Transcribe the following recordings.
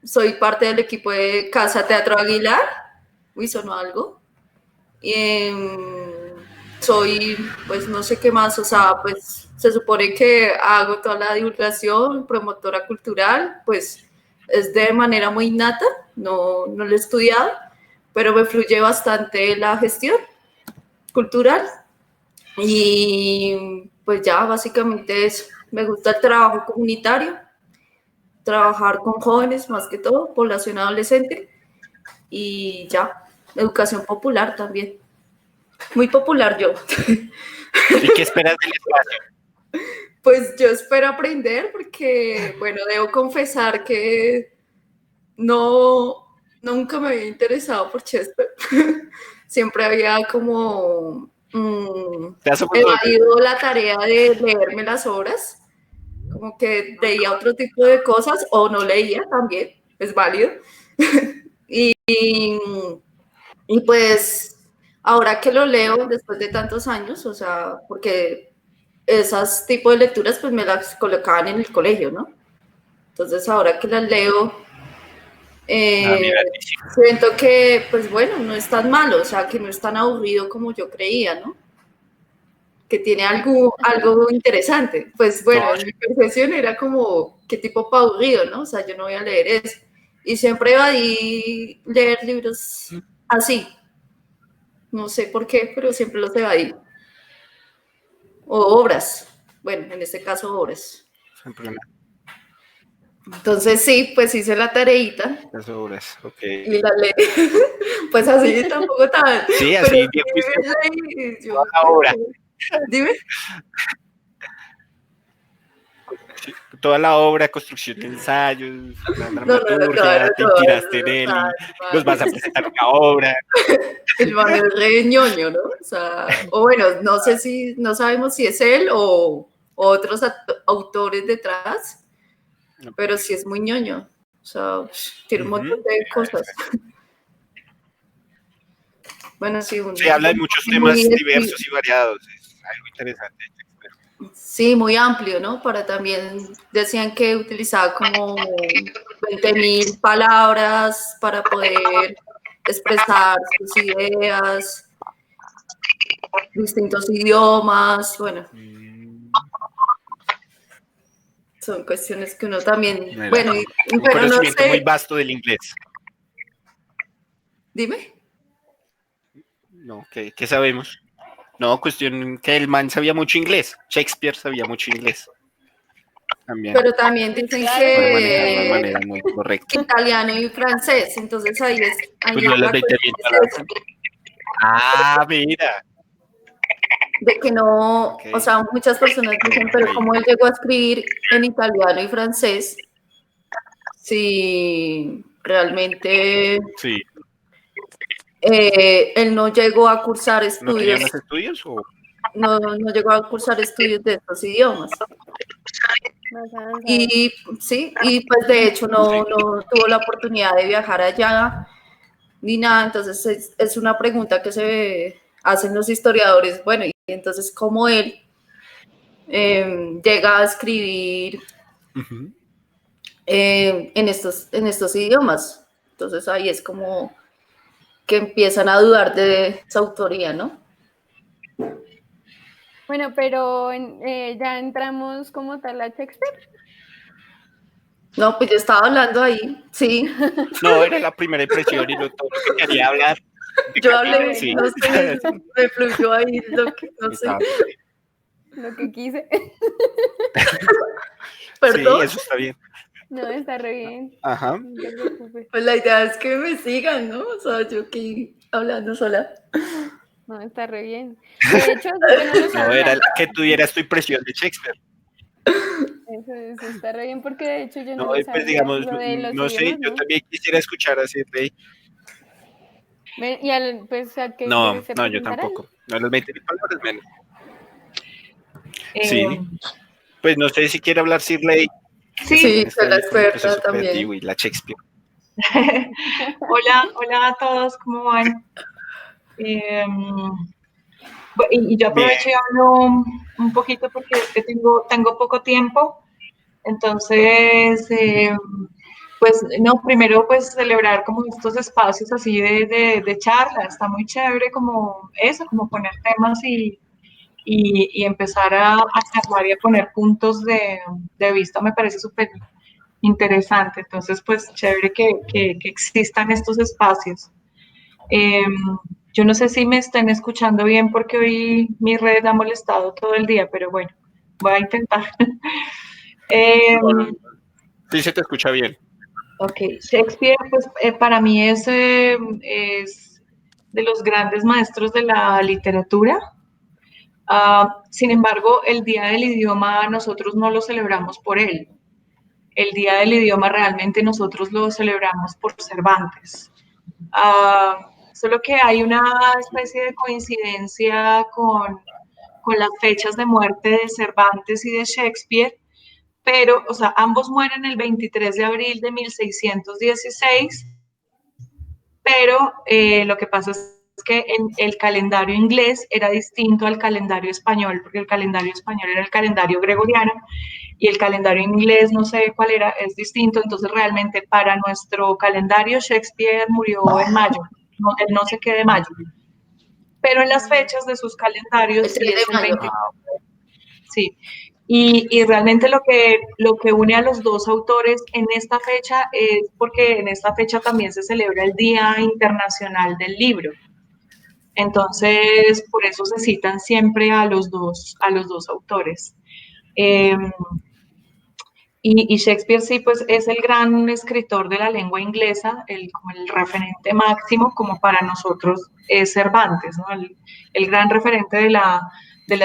soy parte del equipo de Casa Teatro Aguilar. Uy, sonó algo. Soy, pues no sé qué más, o sea, pues se supone que hago toda la divulgación, promotora cultural, pues es de manera muy innata, no lo he estudiado, pero me fluye bastante la gestión cultural y pues ya básicamente eso. Me gusta el trabajo comunitario, trabajar con jóvenes más que todo, población adolescente y ya, educación popular también. Muy popular yo. ¿Y qué esperas del espacio? Pues yo espero aprender porque, bueno, debo confesar que nunca me había interesado por Shakespeare. Siempre había como evadido la tarea de leerme las obras, como que leía otro tipo de cosas o no leía también, es válido. Y pues ahora que lo leo después de tantos años, o sea, porque esas tipos de lecturas pues me las colocaban en el colegio, ¿no? Entonces ahora que las leo, siento que pues bueno, no es tan malo, o sea, que no es tan aburrido como yo creía, ¿no? Que tiene algo interesante. Pues bueno, en mi percepción era como, ¿qué tipo para aburrido, no? O sea, yo no voy a leer eso. Y siempre evadí leer libros así. No sé por qué, pero siempre los evadí. O obras. Bueno, en este caso obras. Entonces sí, pues hice la tareita. Las obras, ok. Y la leí. Pues así tampoco tan. Sí, así pero bien sí, yo, toda la obra. Dime. Sí, toda la obra, construcción de ensayos, la dramaturgia, te inspiraste en él y los vas a presentar una obra. El man es re ñoño, ¿no? O sea, o bueno, no sé si, no sabemos si es él o otros autores detrás, pero sí es muy ñoño. O sea, tiene un montón de cosas. Bueno, sí. Se habla de muchos temas diversos y variados, es algo interesante. Sí, muy amplio, ¿no? Para también, decían que utilizaba como 20.000 palabras para poder expresar sus ideas, distintos idiomas, bueno. Son cuestiones que uno también, bueno, un pero conocimiento no sé. muy vasto del inglés. Dime. No, ¿qué sabemos? No, cuestión que el man sabía mucho inglés. Shakespeare sabía mucho inglés. También. Pero también dicen que, manera muy correcta. que italiano y francés, entonces ahí es. Pues no las 20.000 palabras. Ah, mira. De que no, o sea, muchas personas dicen, pero ¿cómo él llegó a escribir en italiano y francés? Si realmente sí. Él no llegó a cursar estudios. ¿No tenía más estudios? O? No llegó a cursar estudios de estos idiomas. Y sí, y pues de hecho no tuvo la oportunidad de viajar allá ni nada, entonces es una pregunta que se hacen los historiadores, bueno, y entonces cómo él llega a escribir en estos idiomas. Entonces ahí es como que empiezan a dudar de su autoría, ¿no? Bueno, pero ya entramos como tal a Shakespeare. No, pues yo estaba hablando ahí, sí. No, era la primera impresión y todo lo que quería hablar. Yo hablé, sí. No sé, me fluyó ahí lo que, no sé. Lo que quise. ¿Perdón? Sí, eso está bien. No, está re bien. Ajá. No te preocupes. Pues la idea es que me sigan, ¿no? O sea, yo aquí hablando sola. No, está re bien. De hecho, yo no lo sabía. No, era que tuvieras tu impresión de Shakespeare. Eso está re bien porque de hecho yo no lo sabía. Pues digamos, no sé, yo también quisiera escuchar así rey. ¿Y pues a qué no, yo tampoco. No, las 20.000 palabras menos. Sí. Pues no sé si quiere hablar Shirley. Sí, soy la experta también. Y la Shakespeare. Hola a todos, ¿cómo van? Y yo aprovecho y hablo un poquito porque es que tengo poco tiempo, entonces Pues no, primero pues celebrar como estos espacios así de charla, está muy chévere como eso, como poner temas y empezar a charlar y a poner puntos de vista, me parece súper interesante. Entonces, pues chévere que existan estos espacios. Eh, yo no sé si me están escuchando bien porque hoy mi red ha molestado todo el día, pero bueno, voy a intentar. Eh, Sí, se te escucha bien. ok, Shakespeare, pues para mí es de los grandes maestros de la literatura. Sin embargo, el Día del Idioma nosotros no lo celebramos por él. El Día del Idioma realmente nosotros lo celebramos por Cervantes. Solo que hay una especie de coincidencia con las fechas de muerte de Cervantes y de Shakespeare, pero, o sea, ambos mueren el 23 de abril de 1616, pero lo que pasa es que en el calendario inglés era distinto al calendario español, porque el calendario español era el calendario gregoriano y el calendario inglés, no sé cuál era, es distinto. Entonces, realmente para nuestro calendario, Shakespeare murió en mayo, no, el no sé qué de mayo, pero en las fechas de sus calendarios El sí 3 de es el mayo. 20. Sí. Y realmente lo que une a los dos autores en esta fecha es porque en esta fecha también se celebra el Día Internacional del Libro. Entonces, por eso se citan siempre a los dos autores. Eh, y Shakespeare sí, pues es el gran escritor de la lengua inglesa, como el referente máximo, como para nosotros es Cervantes, ¿no? El gran referente de la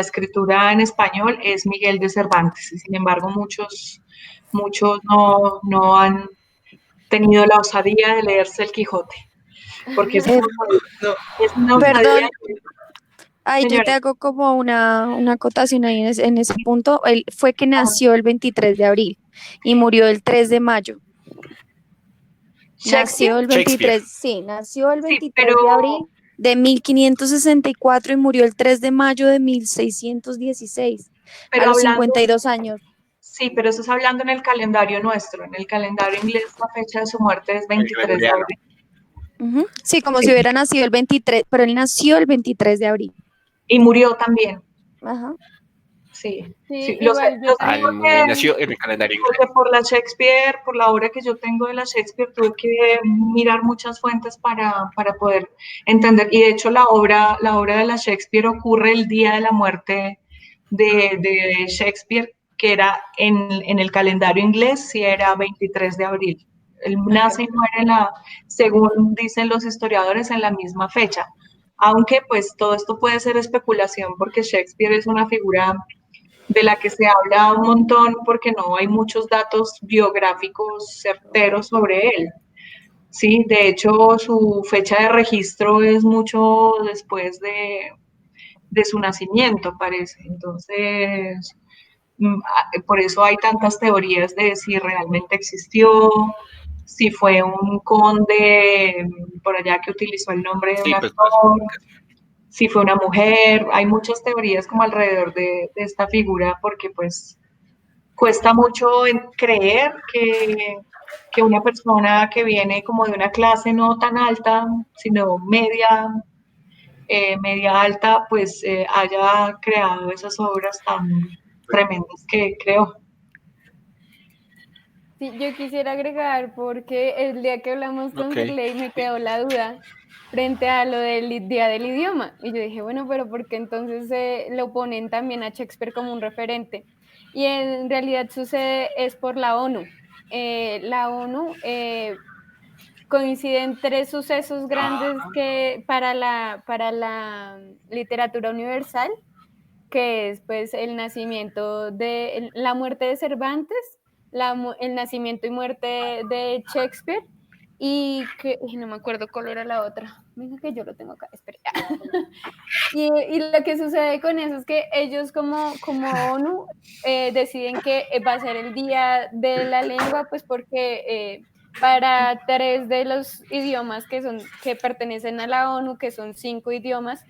escritura en español es Miguel de Cervantes, y sin embargo muchos no han tenido la osadía de leerse el Quijote, porque es Eh, es una osadía, Perdón, ay, yo te señora. hago como una acotación ahí en ese punto. Él fue que nació el 23 de abril y murió el 3 de mayo. Shakespeare, Nació el Shakespeare. 23, sí, nació el sí, 23 de abril de 1564 y murió el 3 de mayo de 1616 a pero los hablando 52 años. Sí, pero eso es hablando en el calendario nuestro. En el calendario inglés la fecha de su muerte es El 23 de gregoriano. abril. Ujú. Sí, como si Sí. hubiera nacido el 23, pero él nació el 23 de abril. Y murió también. Ajá. Sí, Sí, sí. igual yo Lo sé tengo, Nació en el calendario inglés. porque por la Shakespeare, por la obra que yo tengo de la Shakespeare, tuve que mirar muchas fuentes para poder entender. Y de hecho la obra de la Shakespeare ocurre el día de la muerte de Shakespeare, que era en el calendario inglés, sí era 23 de abril. Él nace y muere, según dicen los historiadores, en la misma fecha. Aunque pues todo esto puede ser especulación porque Shakespeare es una figura de la que se habla un montón porque no hay muchos datos biográficos certeros sobre él. Sí, de hecho su fecha de registro es mucho después de su nacimiento, parece. Entonces, por eso hay tantas teorías de si realmente existió, si fue un conde por allá que utilizó el nombre de un Sí, pues actor, si fue una mujer. Hay muchas teorías como alrededor de esta figura porque pues cuesta mucho creer que una persona que viene como de una clase no tan alta, sino media alta, pues haya creado esas obras tan tremendas que creó. sí, yo quisiera agregar porque el día que hablamos con ok. Gerley me quedó la duda frente a lo del Día del Idioma. Y yo dije, bueno, pero ¿por qué entonces lo ponen también a Shakespeare como un referente? Y en realidad sucede es por la ONU. La ONU coinciden tres sucesos grandes que para la literatura universal, que es pues el nacimiento de la muerte de Cervantes, el nacimiento y muerte de Shakespeare y que no me acuerdo cuál era la otra. Venga que yo lo tengo acá, espera. Y lo que sucede con eso es que ellos como ONU deciden que va a ser el Día de la Lengua, pues porque para tres de los idiomas que pertenecen a la ONU, que son 5 idiomas,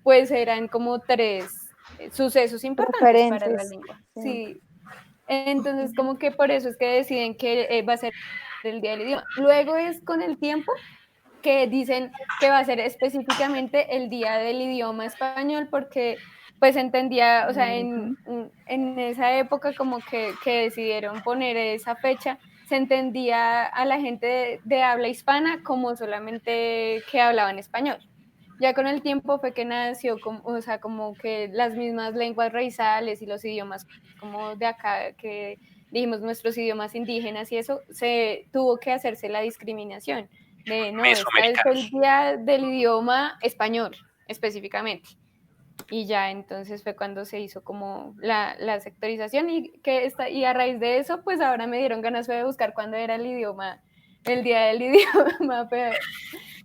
pues eran como tres sucesos importantes para la Referentes. lengua. Sí. Sí, Entonces, como que por eso es que deciden que va a ser el Día del Idioma. Luego es con el tiempo que dicen que va a ser específicamente el Día del Idioma Español, porque pues entendía, o sea, en esa época como que decidieron poner esa fecha, se entendía a la gente de habla hispana como solamente que hablaban español. Ya con el tiempo fue que nació, como, o sea, como que las mismas lenguas raizales y los idiomas como de acá, que dijimos nuestros idiomas indígenas y eso, se tuvo que hacerse la discriminación de no, esta es el Mesoamericanos. día del idioma español específicamente. Y ya entonces fue cuando se hizo como la sectorización y a raíz de eso, pues ahora me dieron ganas de buscar cuándo era el idioma, el día del idioma,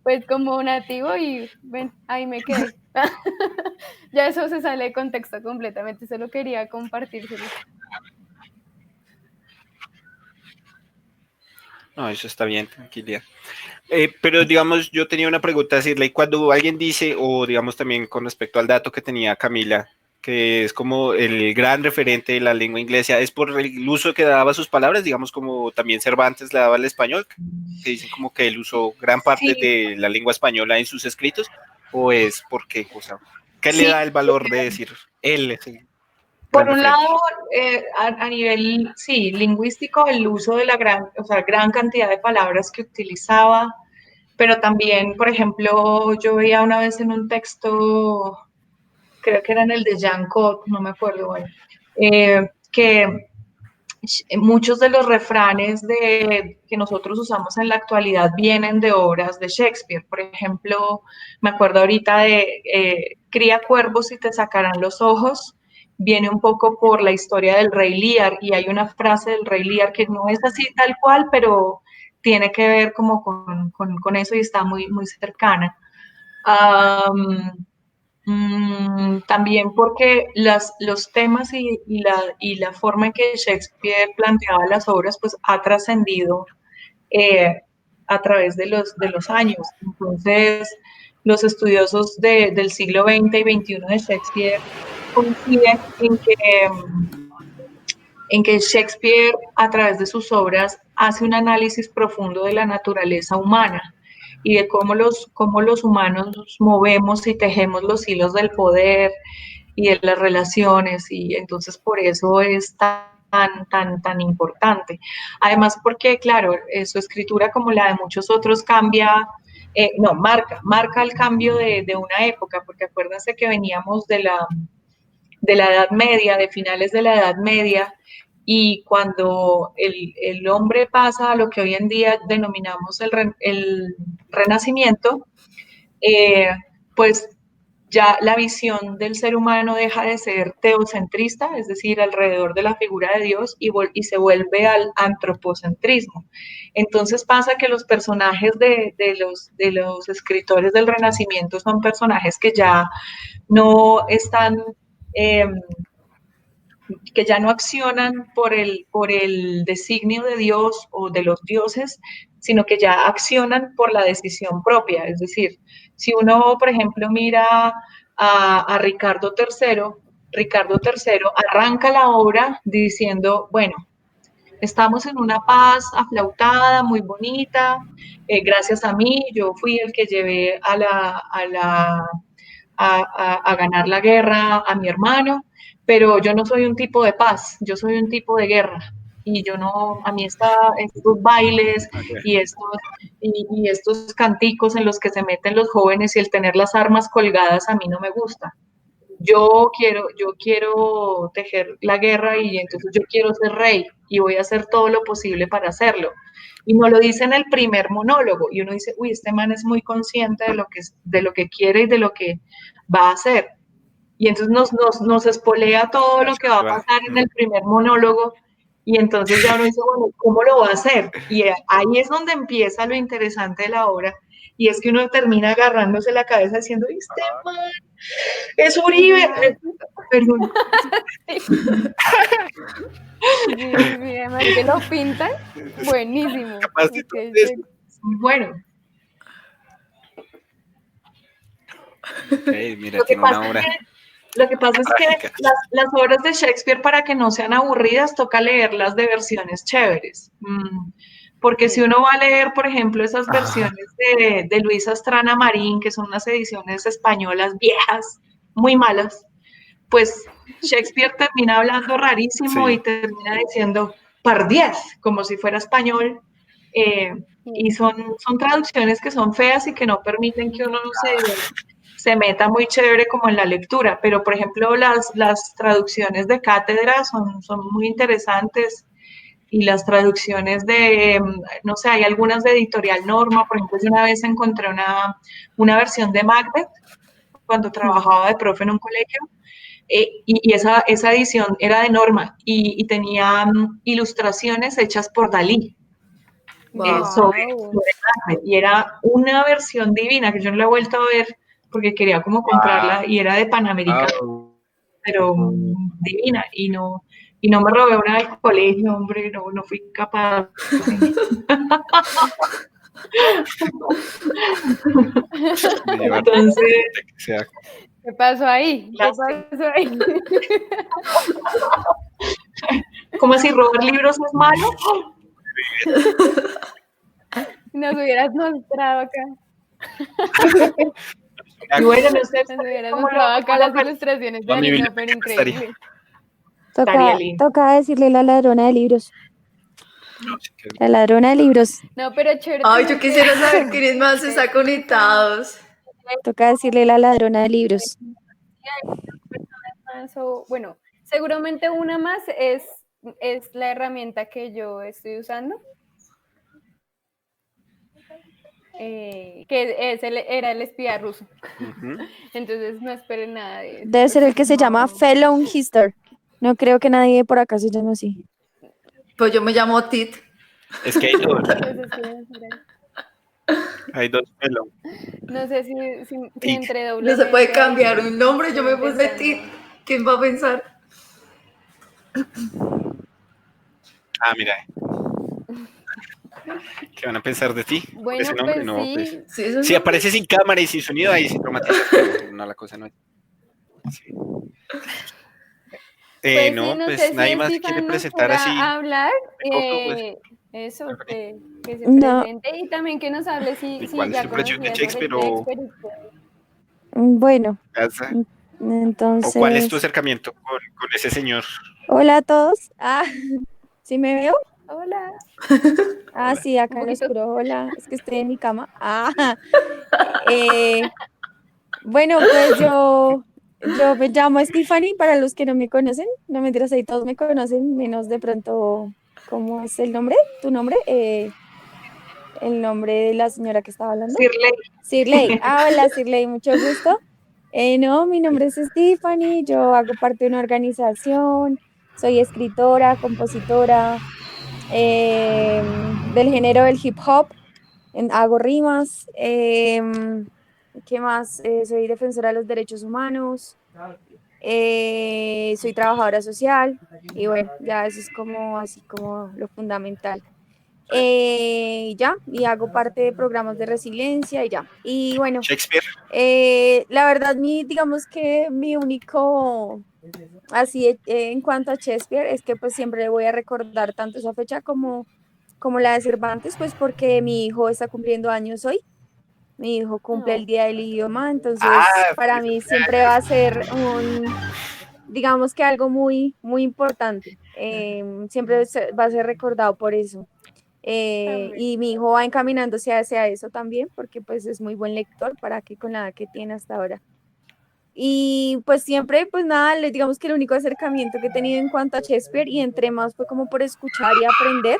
pues como nativo y ven, ahí me quedé. Ya eso se sale de contexto completamente, solo quería compartírselos. No, eso está bien, tranquilidad. Pero digamos, yo tenía una pregunta a decirle, cuando alguien dice, o digamos también con respecto al dato que tenía Camila, que es como el gran referente de la lengua inglesa, ¿es por el uso que daba a sus palabras, digamos como también Cervantes le daba al español, que dicen como que él usó gran parte Sí, de la lengua española en sus escritos, o es porque, o sea, ¿qué le sí. da el valor de decir él es el Por gran un referente? lado, a nivel, sí, lingüístico, el uso de la o sea, gran cantidad de palabras que utilizaba, pero también, por ejemplo, yo veía una vez en un texto, creo que era en el de Jean Cot, no me acuerdo, bueno, que muchos de los refranes que nosotros usamos en la actualidad vienen de obras de Shakespeare. Por ejemplo, me acuerdo ahorita de cría cuervos y te sacarán los ojos. Viene un poco por la historia del rey Lear y hay una frase del rey Lear que no es así tal cual, pero tiene que ver como con eso y está muy, muy cercana. También porque los temas y la forma en que Shakespeare planteaba las obras pues ha trascendido eh, a través de los años. Entonces, los estudiosos del siglo XX y XXI de Shakespeare coinciden en que Shakespeare a través de sus obras hace un análisis profundo de la naturaleza humana y de cómo los humanos movemos y tejemos los hilos del poder y de las relaciones y entonces por eso es tan importante. Además porque, claro, su escritura como la de muchos otros cambia, no, marca el cambio de una época, porque acuérdense que veníamos de la Edad Media, de finales de la Edad Media, y cuando el hombre pasa a lo que hoy en día denominamos el Renacimiento, eh, pues ya la visión del ser humano deja de ser teocentrista, es decir, alrededor de la figura de Dios, y se vuelve al antropocentrismo. Entonces pasa que los personajes de los escritores del Renacimiento son personajes que ya no están... Eh, que ya no accionan por el designio de Dios o de los dioses, sino que ya accionan por la decisión propia. Es decir, si uno, por ejemplo, mira a Ricardo III arranca la obra diciendo, bueno, estamos en una paz aflautada, muy bonita, gracias a mí, yo fui el que llevé a ganar la guerra a mi hermano, pero yo no soy un tipo de paz, yo soy un tipo de guerra. Y yo no, a mí estos bailes Okay. y estos canticos en los que se meten los jóvenes y el tener las armas colgadas a mí no me gusta. Yo quiero tejer la guerra y entonces yo quiero ser rey y voy a hacer todo lo posible para hacerlo. Y nos lo dice en el primer monólogo y uno dice, uy, este man es muy consciente de lo que quiere y de lo que va a hacer. Y entonces nos espolea todo lo que va a pasar en el primer monólogo y entonces ya uno dice, bueno, ¿cómo lo va a hacer? Y ahí es donde empieza lo interesante de la obra y es que uno termina agarrándose la cabeza diciendo, este man es Uribe, perdón. Sí, además que lo pintan, buenísimo. Capaz de todo eso. Bueno, Okay, mira, lo que tiene pasa una es hora. que Lo que pasa es que las obras de Shakespeare, para que no sean aburridas, toca leerlas de versiones chéveres. Porque si uno va a leer, por ejemplo, esas versiones de Luis Astrana Marín, que son unas ediciones españolas viejas, muy malas, pues Shakespeare termina hablando rarísimo y termina diciendo pardiez, como si fuera español. Y son traducciones que son feas y que no permiten que uno se meta muy chévere como en la lectura. Pero, por ejemplo, las traducciones de cátedra son muy interesantes. Y las traducciones no sé, hay algunas de Editorial Norma. Por ejemplo, yo una vez encontré una versión de Macbeth cuando trabajaba de profe en un colegio. Y esa edición era de Norma y tenía ilustraciones hechas por Dalí. Sobre Macbeth, y era una versión divina que yo no la he vuelto a ver porque quería como comprarla y era de Panamericana, pero divina, y no me robé una del colegio, hombre, no fui capaz. Entonces, ¿qué pasó ahí? ¿Qué pasó ahí? ¿Cómo así robar libros es malo? Nos hubieras mostrado acá. Y bueno, no sé, nos hubieras mostrado acá las ilustraciones de Alina, pero increíble. Toca decirle la ladrona de libros. La ladrona de libros. No, pero chévere. Ay, yo quisiera saber quiénes más están conectados. Toca decirle la ladrona de libros. Bueno, seguramente una más es la herramienta que yo estoy usando. Que era el espía ruso. Entonces no esperen nada de eso. Debe ser el que se llama Fellow Hister. No creo que nadie por acá se llame así. Pues yo me llamo Tit. Es que hay dos. Hay dos Fellow. No sé si entre doble. No se puede cambiar un nombre, yo me puse Tit. ¿Quién va a pensar? Mira. ¿Qué van a pensar de ti? Bueno, ese nombre? pues No, sí. Pues, si aparece sin cámara y sin sonido, ahí sí traumatiza. No, la cosa no es. Sí. Pues no, sí, no pues sé nadie si más se quiere presentar así. Hablar, pues, eso, que se presente y también que nos hable si ¿cuál ya es su impresión de Shakespeare Bueno, entonces... ¿O cuál es tu acercamiento con ese señor? Hola a todos. ¿Sí me veo? Hola. Hola. Sí, acá en oscuro. Hola, es que estoy en mi cama. Bueno, pues yo me llamo Stephanie, para los que no me conocen. No mentiras, ahí todos me conocen, menos de pronto, ¿cómo es el nombre? ¿Tu nombre? El nombre de la señora que estaba hablando. Sirley. Hola, Sirley, mucho gusto. No, mi nombre es Stephanie, yo hago parte de una organización, soy escritora, compositora del género del hip hop, hago rimas, ¿qué más? Soy defensora de los derechos humanos, soy trabajadora social y bueno, ya eso es como así como lo fundamental. Y hago parte de programas de resiliencia y ya. Y bueno, Shakespeare. La verdad, digamos que mi único, así en cuanto a Shakespeare, es que pues siempre voy a recordar tanto esa fecha como la de Cervantes, pues porque mi hijo está cumpliendo años hoy. Mi hijo cumple el Día del Idioma, entonces para mí siempre va a ser digamos que algo muy, muy importante. Siempre va a ser recordado por eso. Y mi hijo va encaminándose hacia eso también, porque pues es muy buen lector para que con la edad que tiene hasta ahora. Y pues siempre, pues nada, digamos que el único acercamiento que he tenido en cuanto a Shakespeare, y entre más fue como por escuchar y aprender.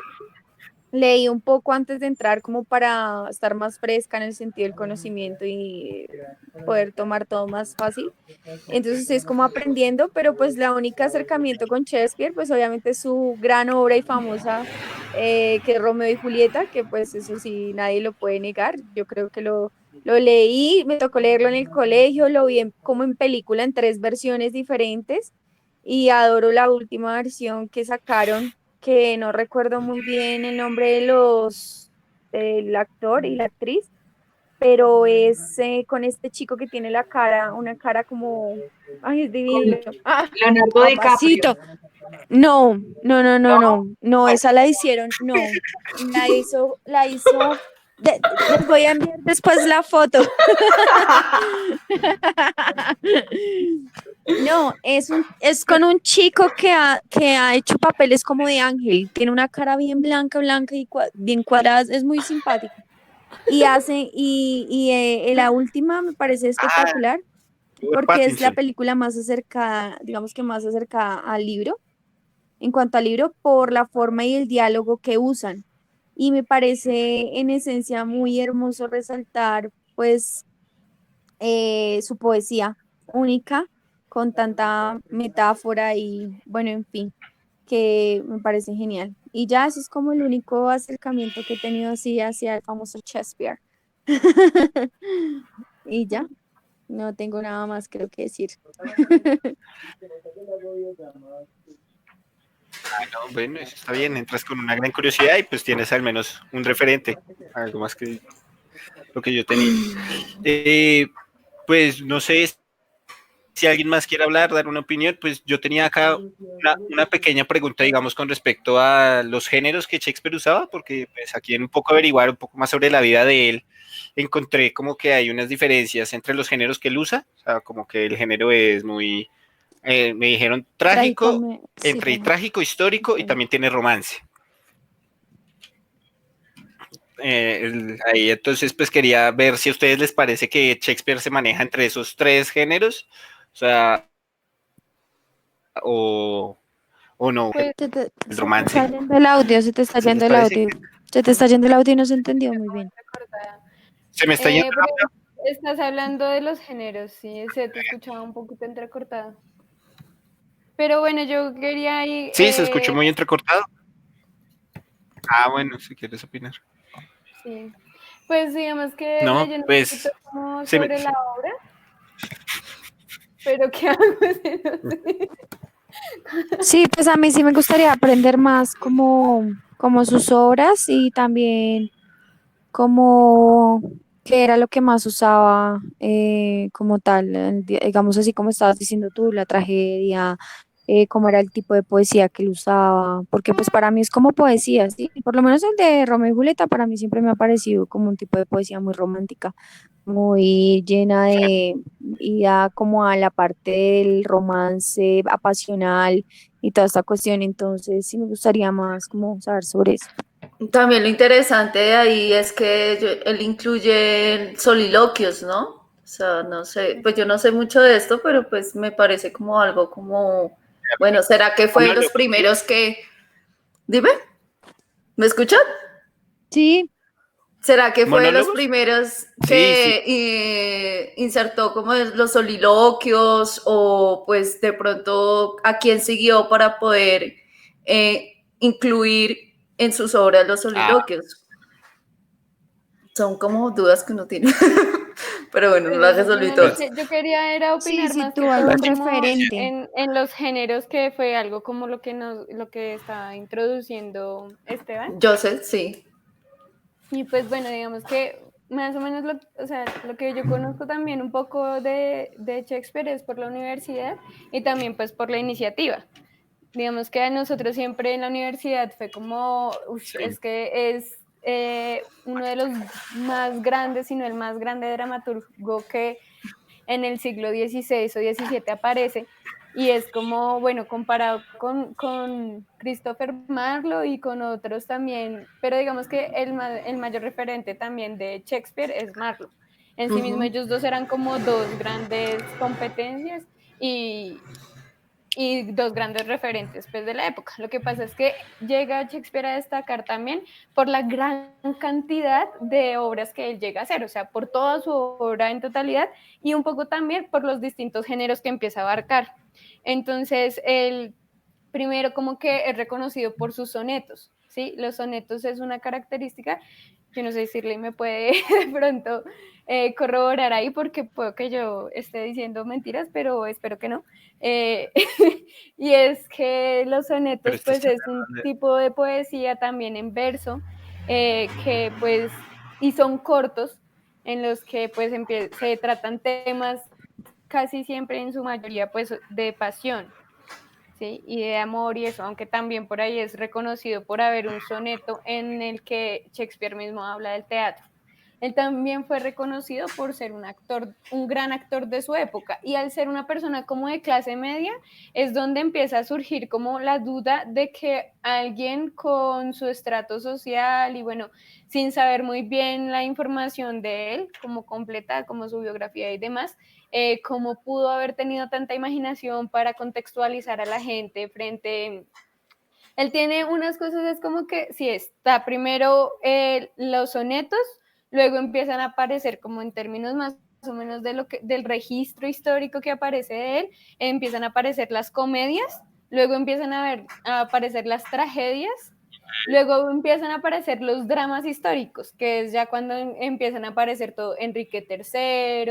Leí un poco antes de entrar como para estar más fresca en el sentido del conocimiento y poder tomar todo más fácil. Entonces es como aprendiendo, pero pues la única acercamiento con Shakespeare, pues obviamente es su gran obra y famosa, que es Romeo y Julieta, que pues eso sí nadie lo puede negar. Yo creo que lo leí, me tocó leerlo en el colegio, lo vi como en película en 3 versiones diferentes y adoro la última versión que sacaron, que no recuerdo muy bien el nombre del actor y la actriz, pero es con este chico que tiene una cara como, ay, es divino. Leonardo DiCaprio. Papacito. No, ¿No? no, esa la hicieron, no, la hizo, les voy a enviar después la foto. No, es con un chico que ha hecho papeles como de ángel, tiene una cara bien blanca, blanca y bien cuadrada, es muy simpático. La última me parece espectacular Robert porque es la Pattinson. película más acercada, digamos que más acercada al libro, en cuanto al libro, por la forma y el diálogo que usan. Y me parece en esencia muy hermoso resaltar, pues, su poesía única, con tanta metáfora y, bueno, en fin, que me parece genial. Y ya eso es como el único acercamiento que he tenido así hacia el famoso Shakespeare. Y ya, no tengo nada más creo que decir. No, bueno, eso está bien, entras con una gran curiosidad y pues tienes al menos un referente, algo más que lo que yo tenía. Pues no sé si alguien más quiere hablar, dar una opinión, pues yo tenía acá una pequeña pregunta, digamos, con respecto a los géneros que Shakespeare usaba, porque pues aquí en un poco averiguar un poco más sobre la vida de él, encontré como que hay unas diferencias entre los géneros que él usa, o sea, como que el género es muy, me dijeron trágico, Sí, entre trágico, histórico y también tiene romance. Ahí entonces pues quería ver si a ustedes les parece que Shakespeare se maneja entre esos tres géneros, o sea, o, o no, Pues el Se te está romance. yendo el audio, se te está ¿Sí les yendo el parece? audio. Se te está yendo el audio y no se entendió muy bien. recordada. Se me está yendo. Pero estás hablando de los géneros, sí, se te escuchaba un poquito entrecortado. Pero bueno, yo quería ir, Sí, se escuchó muy entrecortado. Ah, bueno, si quieres opinar. sí, pues digamos que No, leyendo un poquito pues como se me, sobre la obra, pero ¿qué hago? Sí, no sé. Sí, pues a mí sí me gustaría aprender más como sus obras y también como qué era lo que más usaba como tal, digamos así como estabas diciendo tú, la tragedia, cómo era el tipo de poesía que él usaba, porque pues para mí es como poesía, ¿sí? Por lo menos el de Romeo y Julieta para mí siempre me ha parecido como un tipo de poesía muy romántica, muy llena de ida como a la parte del romance apasional y toda esta cuestión, entonces sí me gustaría más como saber sobre eso. También lo interesante de ahí es que él incluye soliloquios, ¿no? O sea, no sé, pues yo no sé mucho de esto, pero pues me parece como algo como, bueno, ¿será que fue de los monólogo, ¿sí? primeros que, dime, ¿me escuchan? Sí, ¿Será que fue de los ¿Monólogos? primeros Sí, sí. que insertó como los soliloquios o pues de pronto a quién siguió para poder incluir en sus obras los Ah, soliloquios? Son como dudas que uno tiene. Pero bueno, no Pues las eso, resolví bueno, lo todas. que yo quería era sí, opinar sí, más que tuvo todo algún como referente. en los géneros, que fue algo como lo que estaba introduciendo Esteban. Yo sé, sí. Y pues bueno, digamos que más o menos o sea, lo que yo conozco también un poco de Shakespeare es por la universidad y también pues por la iniciativa. Digamos que a nosotros siempre en la universidad fue como, sí. es que es uno de los más grandes, si no el más grande dramaturgo que en el siglo XVI o XVII aparece, y es como, bueno, comparado con Christopher Marlowe y con otros también, pero digamos que el mayor referente también de Shakespeare es Marlowe. En sí mismo Ujú. ellos dos eran como dos grandes competencias y, y dos grandes referentes pues, de la época. Lo que pasa es que llega Shakespeare a destacar también por la gran cantidad de obras que él llega a hacer, o sea, por toda su obra en totalidad y un poco también por los distintos géneros que empieza a abarcar. Entonces, él primero como que es reconocido por sus sonetos, ¿sí? Los sonetos es una característica, yo no sé si Shirley me puede de pronto corroborar ahí porque puedo que yo esté diciendo mentiras, pero espero que no. Eh, y es que los Pero sonetos esto pues está es un tipo de poesía también en verso que pues y son cortos, en los que pues se tratan temas casi siempre en su mayoría pues de pasión, ¿sí? Y de amor y eso, aunque también por ahí es reconocido por haber un soneto en el que Shakespeare mismo habla del teatro. Él también fue reconocido por ser un actor, un gran actor de su época, y al ser una persona como de clase media, es donde empieza a surgir como la duda de que alguien con su estrato social y bueno, sin saber muy bien la información de él, como completa, como su biografía y demás, cómo pudo haber tenido tanta imaginación para contextualizar a la gente frente. Él tiene unas cosas, es como que, sí, está primero los sonetos, luego empiezan a aparecer como en términos más o menos de del registro histórico que aparece de él, empiezan a aparecer las comedias, luego empiezan a aparecer las tragedias, luego empiezan a aparecer los dramas históricos, que es ya cuando empiezan a aparecer todo Enrique III,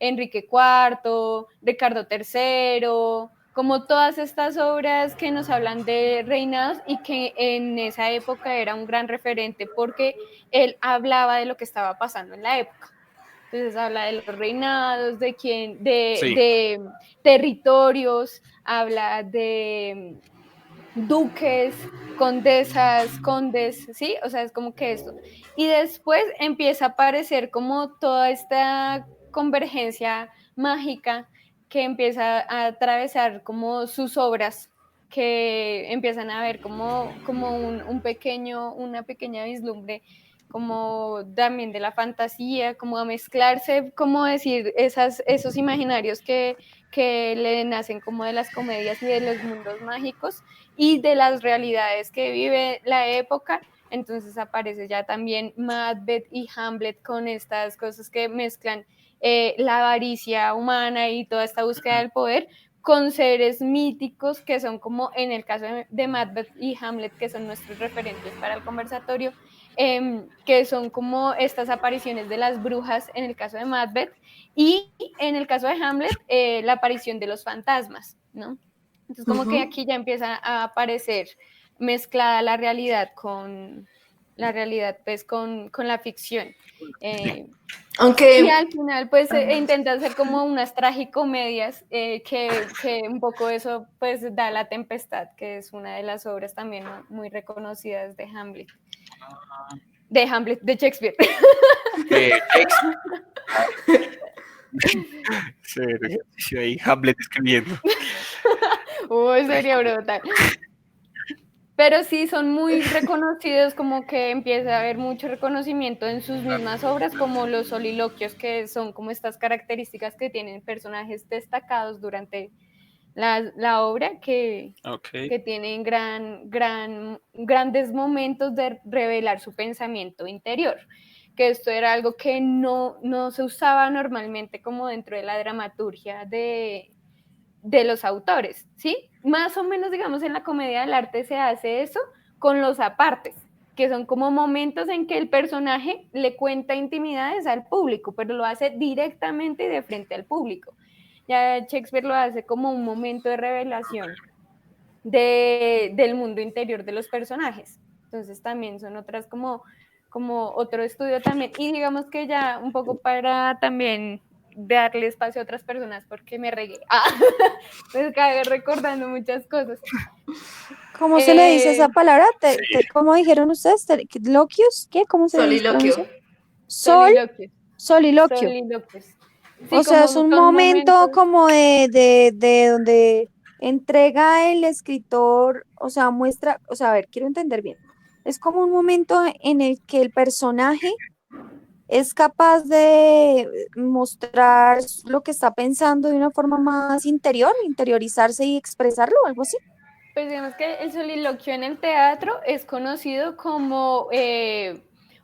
Enrique IV, Ricardo III, como todas estas obras que nos hablan de reinados y que en esa época era un gran referente porque él hablaba de lo que estaba pasando en la época. Entonces habla de los reinados, de territorios, habla de duques, condesas, condes, ¿sí? O sea, es como que esto. Y después empieza a aparecer como toda esta convergencia mágica que empieza a atravesar como sus obras, que empiezan a ver como una pequeña vislumbre como también de la fantasía, como a mezclarse, como decir, esos imaginarios que le nacen como de las comedias y de los mundos mágicos y de las realidades que vive la época. Entonces aparece ya también Macbeth y Hamlet con estas cosas que mezclan la avaricia humana y toda esta búsqueda del poder con seres míticos que son como en el caso de Macbeth y Hamlet, que son nuestros referentes para el conversatorio, que son como estas apariciones de las brujas en el caso de Macbeth y en el caso de Hamlet, la aparición de los fantasmas, ¿no? Entonces como que aquí ya empieza a aparecer mezclada la realidad pues con la ficción. Aunque Y al final pues intenta hacer como unas tragicomedias que un poco eso pues da La Tempestad, que es una de las obras también muy reconocidas de Hamlet. De Shakespeare. Sí, ahí Hamlet escribiendo. Uy, sería brutal. Pero sí son muy reconocidos, como que empieza a haber mucho reconocimiento en sus mismas obras, como los soliloquios, que son como estas características que tienen personajes destacados durante la obra, que tienen grandes momentos de revelar su pensamiento interior, que esto era algo que no se usaba normalmente como dentro de la dramaturgia de los autores, ¿sí? Más o menos, digamos, en la comedia del arte se hace eso con los apartes, que son como momentos en que el personaje le cuenta intimidades al público, pero lo hace directamente de frente al público. Ya Shakespeare lo hace como un momento de revelación del mundo interior de los personajes. Entonces también son otras como otro estudio también. Y digamos que ya un poco para también darle espacio a otras personas porque me regué. Me cagué recordando muchas cosas. ¿Cómo se le dice esa palabra? ¿Cómo dijeron ustedes? ¿Loquios? ¿Qué? ¿Cómo se pronuncia? Soliloquios. Soliloquio. Soliloquios. Sí, O sea, es un momento momentos. como de donde entrega el escritor, o sea, muestra, o sea, a ver, quiero entender bien. Es como un momento en el que el personaje es capaz de mostrar lo que está pensando de una forma más interior, interiorizarse y expresarlo, algo así. Pues digamos que el soliloquio en el teatro es conocido como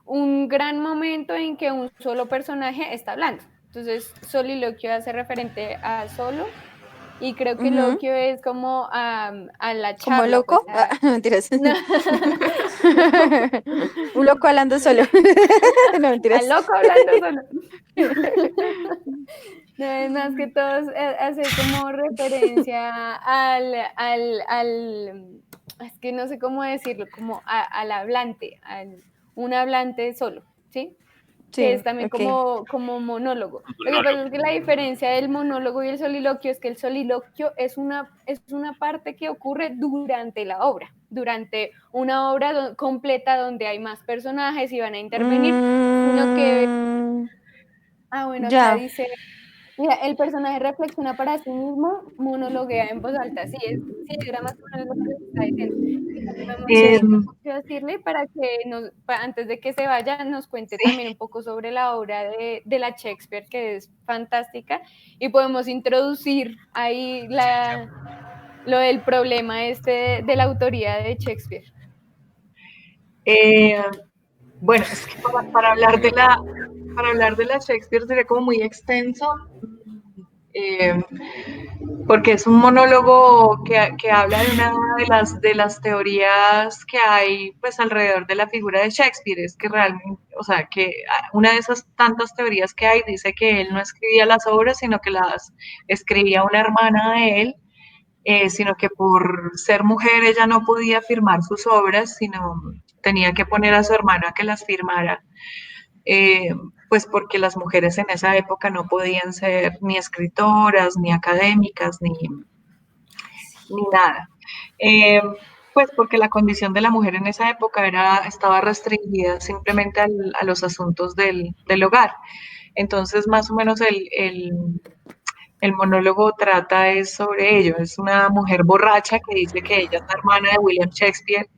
un gran momento en que un solo personaje está hablando. Entonces, soliloquio hace referente a solo, y creo que loquio es como a la charla. ¿Como loco? Pues, mentiras. No. Un loco hablando solo. No, mentiras. Al loco hablando solo. No, es más que todo hacer como referencia es que no sé cómo decirlo, como al hablante, un hablante solo, ¿sí? que es también ok. como monólogo. Lo que pasa es que la diferencia del monólogo y el soliloquio es que el soliloquio es una parte que ocurre durante la obra, durante una obra completa donde hay más personajes y van a intervenir, sino que, bueno, acá Ya. dice, mira, el personaje reflexiona para sí mismo, monologuea en voz alta, sí, era más o menos lo que les está diciendo. Podemos Sí. decirle para que antes de que se vaya nos cuente Sí. también un poco sobre la obra de la Shakespeare, que es fantástica, y podemos introducir ahí lo del problema de la autoría de Shakespeare. Bueno, es que para hablar de la Shakespeare sería como muy extenso, eh, porque es un monólogo que habla de una de las teorías que hay pues alrededor de la figura de Shakespeare. Es que realmente, o sea, que una de esas tantas teorías que hay dice que él no escribía las obras, sino que las escribía una hermana de él, sino que por ser mujer ella no podía firmar sus obras, sino tenía que poner a su hermano a que las firmara, eh, pues porque las mujeres en esa época no podían ser ni escritoras, ni académicas, ni nada. Eh, pues porque la condición de la mujer en esa época estaba restringida simplemente a los asuntos del hogar. Entonces, más o menos el monólogo trata es sobre ello. Es una mujer borracha que dice que ella es la hermana de William Shakespeare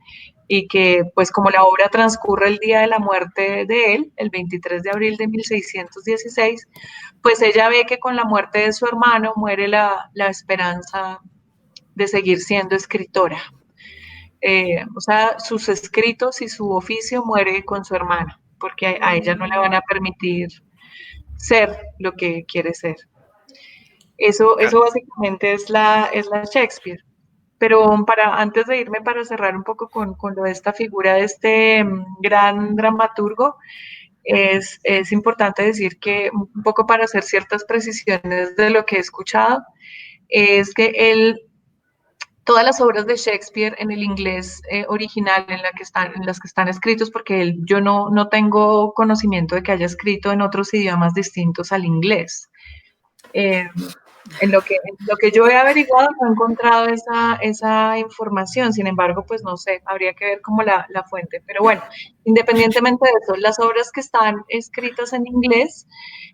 y que pues como la obra transcurre el día de la muerte de él, el 23 de abril de 1616, pues ella ve que con la muerte de su hermano muere la esperanza de seguir siendo escritora. O sea, sus escritos y su oficio muere con su hermano, porque a ella no le van a permitir ser lo que quiere ser. Eso básicamente es la Shakespeare. Pero antes de irme, para cerrar un poco con lo de esta figura de este gran dramaturgo, es importante decir que un poco para hacer ciertas precisiones de lo que he escuchado, es que todas las obras de Shakespeare en el inglés original en las que están escritos, porque yo no tengo conocimiento de que haya escrito en otros idiomas distintos al inglés. En lo que yo he averiguado no he encontrado esa información, sin embargo, pues no sé, habría que ver como la fuente. Pero bueno, independientemente de eso, las obras que están escritas en inglés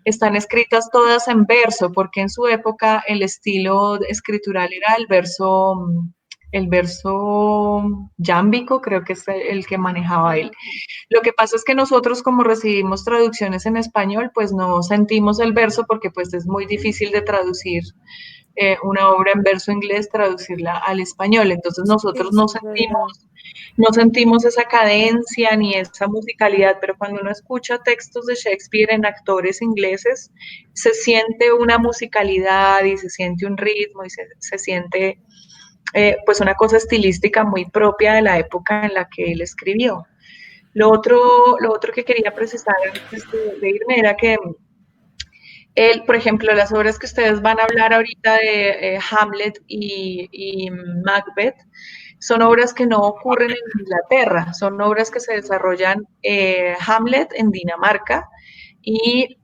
están escritas todas en verso, porque en su época el estilo escritural era el verso yámbico, creo que es el que manejaba él. Lo que pasa es que nosotros como recibimos traducciones en español, pues no sentimos el verso porque pues es muy difícil de traducir una obra en verso inglés, traducirla al español. Entonces nosotros Sí, es verdad. no sentimos esa cadencia ni esa musicalidad, pero cuando uno escucha textos de Shakespeare en actores ingleses, se siente una musicalidad y se siente un ritmo y se siente pues una cosa estilística muy propia de la época en la que él escribió. Lo otro que quería precisar antes de irme era que por ejemplo, las obras que ustedes van a hablar ahorita de Hamlet y Macbeth son obras que no ocurren en Inglaterra, son obras que se desarrollan Hamlet en Dinamarca y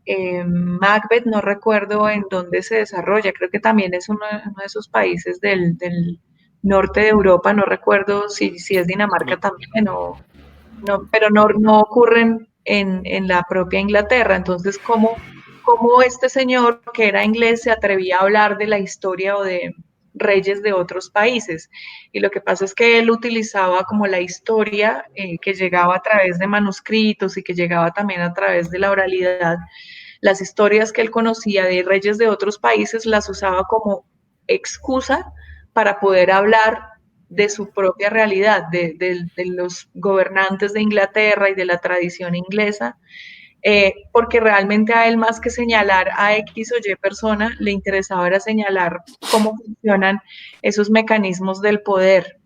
Macbeth no recuerdo en dónde se desarrolla, creo que también es uno de esos países del norte de Europa, no recuerdo si es Dinamarca también pero no ocurren en la propia Inglaterra. Entonces, ¿cómo este señor que era inglés se atrevía a hablar de la historia o de reyes de otros países? Y lo que pasa es que él utilizaba como la historia que llegaba a través de manuscritos y que llegaba también a través de la oralidad. Las historias que él conocía de reyes de otros países las usaba como excusa para poder hablar de su propia realidad, de los gobernantes de Inglaterra y de la tradición inglesa, porque realmente a él más que señalar a X o Y persona, le interesaba era señalar cómo funcionan esos mecanismos del poder.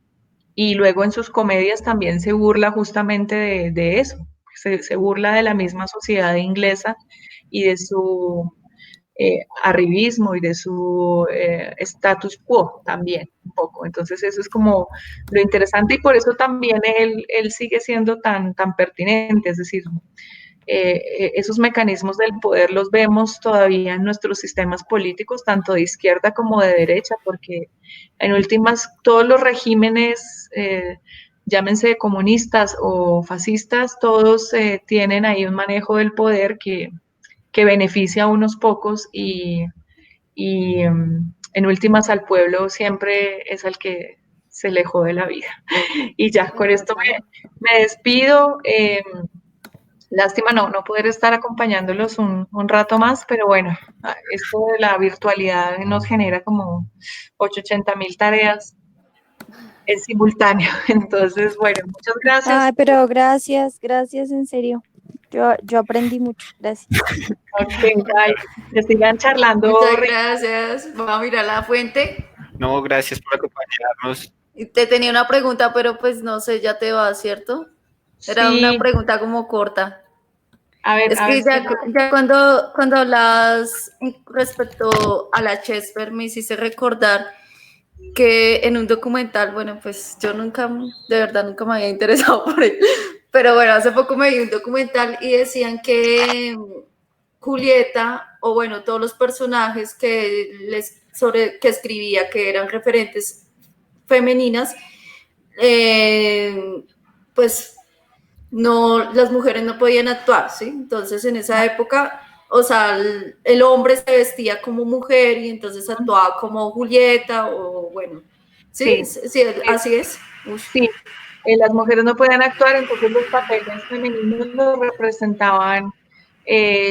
Y luego en sus comedias también se burla justamente de eso, se burla de la misma sociedad inglesa y de su arribismo y de su status quo también un poco. Entonces eso es como lo interesante y por eso también él sigue siendo tan pertinente, es decir, esos mecanismos del poder los vemos todavía en nuestros sistemas políticos, tanto de izquierda como de derecha, porque en últimas todos los regímenes, llámense comunistas o fascistas, todos tienen ahí un manejo del poder que beneficia a unos pocos y en últimas al pueblo siempre es al que se le jode la vida. Y ya, con esto me despido. Lástima no poder estar acompañándolos un rato más, pero bueno, esto de la virtualidad nos genera como 80.000 tareas en simultáneo. Entonces, bueno, muchas gracias. Ay, pero gracias, gracias, en serio. Yo aprendí mucho, gracias. Ok, bye. Que sigan charlando. Muchas gracias. Vamos a mirar la fuente. No, gracias por acompañarnos. Y te tenía una pregunta, pero pues no sé, ya te va, ¿cierto? Era Sí. una pregunta como corta. A ver, Es que ya cuando hablas respecto a la Shakespeare me hiciste recordar que en un documental, bueno, pues yo nunca, de verdad, nunca me había interesado por él, pero bueno, hace poco me vi un documental y decían que Julieta, o bueno, todos los personajes que escribía, que eran referentes femeninas, pues no, las mujeres no podían actuar, ¿sí? Entonces en esa época, o sea, el hombre se vestía como mujer y entonces actuaba como Julieta o bueno, ¿sí? Sí, así es. Uf. Sí, las mujeres no podían actuar, entonces los papeles femeninos los representaban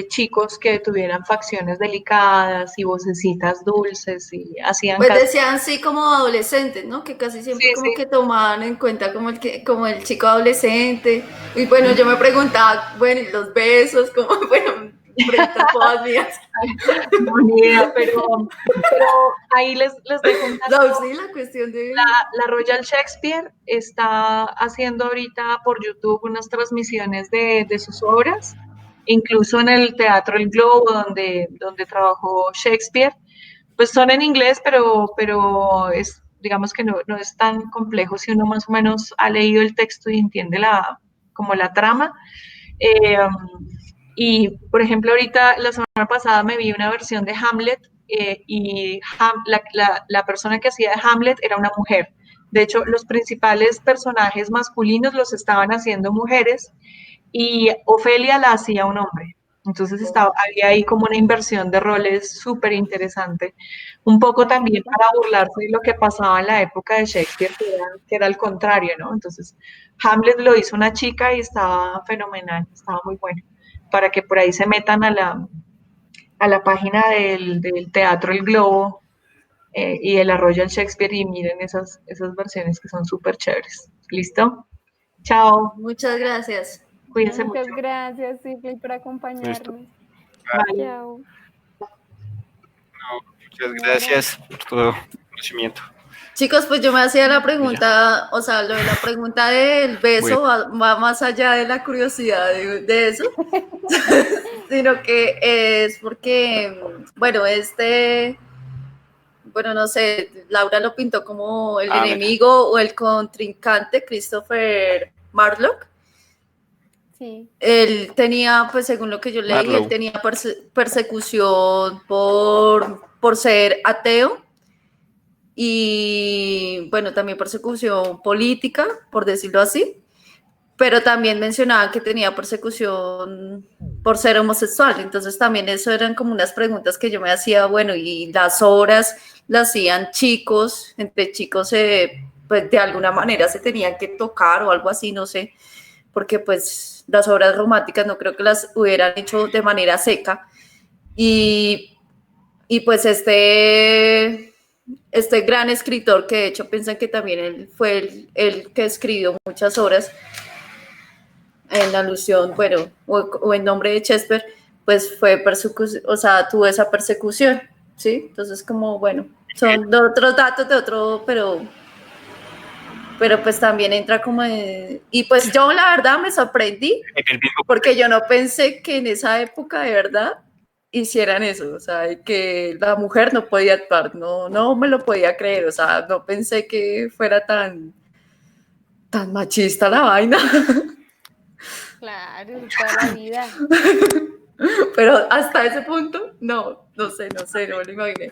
chicos que tuvieran facciones delicadas y vocecitas dulces y hacían Pues caso. decían sí como adolescentes, ¿no? Que casi siempre Sí, como sí. que tomaban en cuenta como el chico adolescente. Y bueno, yo me preguntaba, bueno, y los besos, como, bueno, preguntas todas mías. No, ni idea, pero ahí les dejo un dato. No, sí, la cuestión de... La Royal Shakespeare está haciendo ahorita por YouTube unas transmisiones de sus obras, incluso en el Teatro El Globo, donde trabajó Shakespeare. Pues son en inglés, pero digamos que no es tan complejo si uno más o menos ha leído el texto y entiende como la trama. Eh, y, por ejemplo, ahorita, la semana pasada me vi una versión de Hamlet y la persona que hacía de Hamlet era una mujer. De hecho, los principales personajes masculinos los estaban haciendo mujeres y Ofelia la hacía un hombre. Entonces había ahí como una inversión de roles súper interesante. Un poco también para burlarse de lo que pasaba en la época de Shakespeare, que era al contrario, ¿no? Entonces, Hamlet lo hizo una chica y estaba fenomenal, estaba muy bueno. Para que por ahí se metan a la página del Teatro El Globo y el Royal Shakespeare y miren esas versiones que son súper chéveres. ¿Listo? Chao. Muchas gracias. Cuídense Muchas mucho. gracias, Sigrid, por acompañarnos. Vale. Chao. Muchas gracias por todo el conocimiento. Chicos, pues yo me hacía la pregunta, o sea, lo de la pregunta del beso va más allá de la curiosidad de eso, sino que es porque, bueno, bueno, no sé, Laura lo pintó como el enemigo o el contrincante, Christopher Marlowe. Sí. Él tenía, pues según lo que yo leí, él tenía persecución por ser ateo y, bueno, también persecución política, por decirlo así, pero también mencionaba que tenía persecución por ser homosexual. Entonces también eso eran como unas preguntas que yo me hacía, bueno, y las obras las hacían chicos, entre chicos pues de alguna manera se tenían que tocar o algo así, no sé, porque pues las obras románticas no creo que las hubieran hecho de manera seca. Y pues este gran escritor, que de hecho piensan que también él fue el que escribió muchas obras, en alusión, bueno, o en nombre de Shakespeare, pues fue persecución, o sea, tuvo esa persecución, ¿sí? Entonces, como, bueno, son de otros datos de otro, pero pues también entra como y pues yo la verdad me sorprendí, porque yo no pensé que en esa época de verdad hicieran eso, o sea, que la mujer no podía actuar, no me lo podía creer, o sea, no pensé que fuera tan machista la vaina. Claro, toda la vida. Pero hasta ese punto, no sé, no me lo imaginé.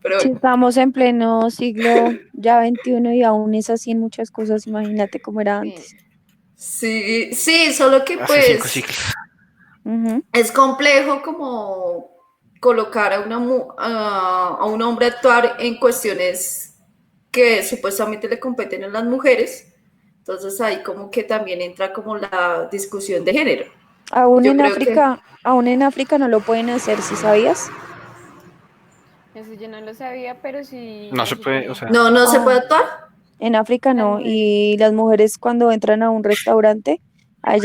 Pero Si bueno, estamos en pleno siglo ya XXI y aún es así en muchas cosas, imagínate cómo era Sí. antes. sí, solo que Hace 5 pues siglos. Ujú. es complejo como colocar a un hombre a actuar en cuestiones que supuestamente le competen a las mujeres. Entonces ahí como que también entra como la discusión de género. Yo creo que Aún en África no lo pueden hacer, ¿sí sabías? Eso yo no lo sabía, pero sí, No se eso puede, o tenía. sea, no se puede Ah, actuar. en África Las no, mujeres. y las mujeres cuando entran a un restaurante, no. a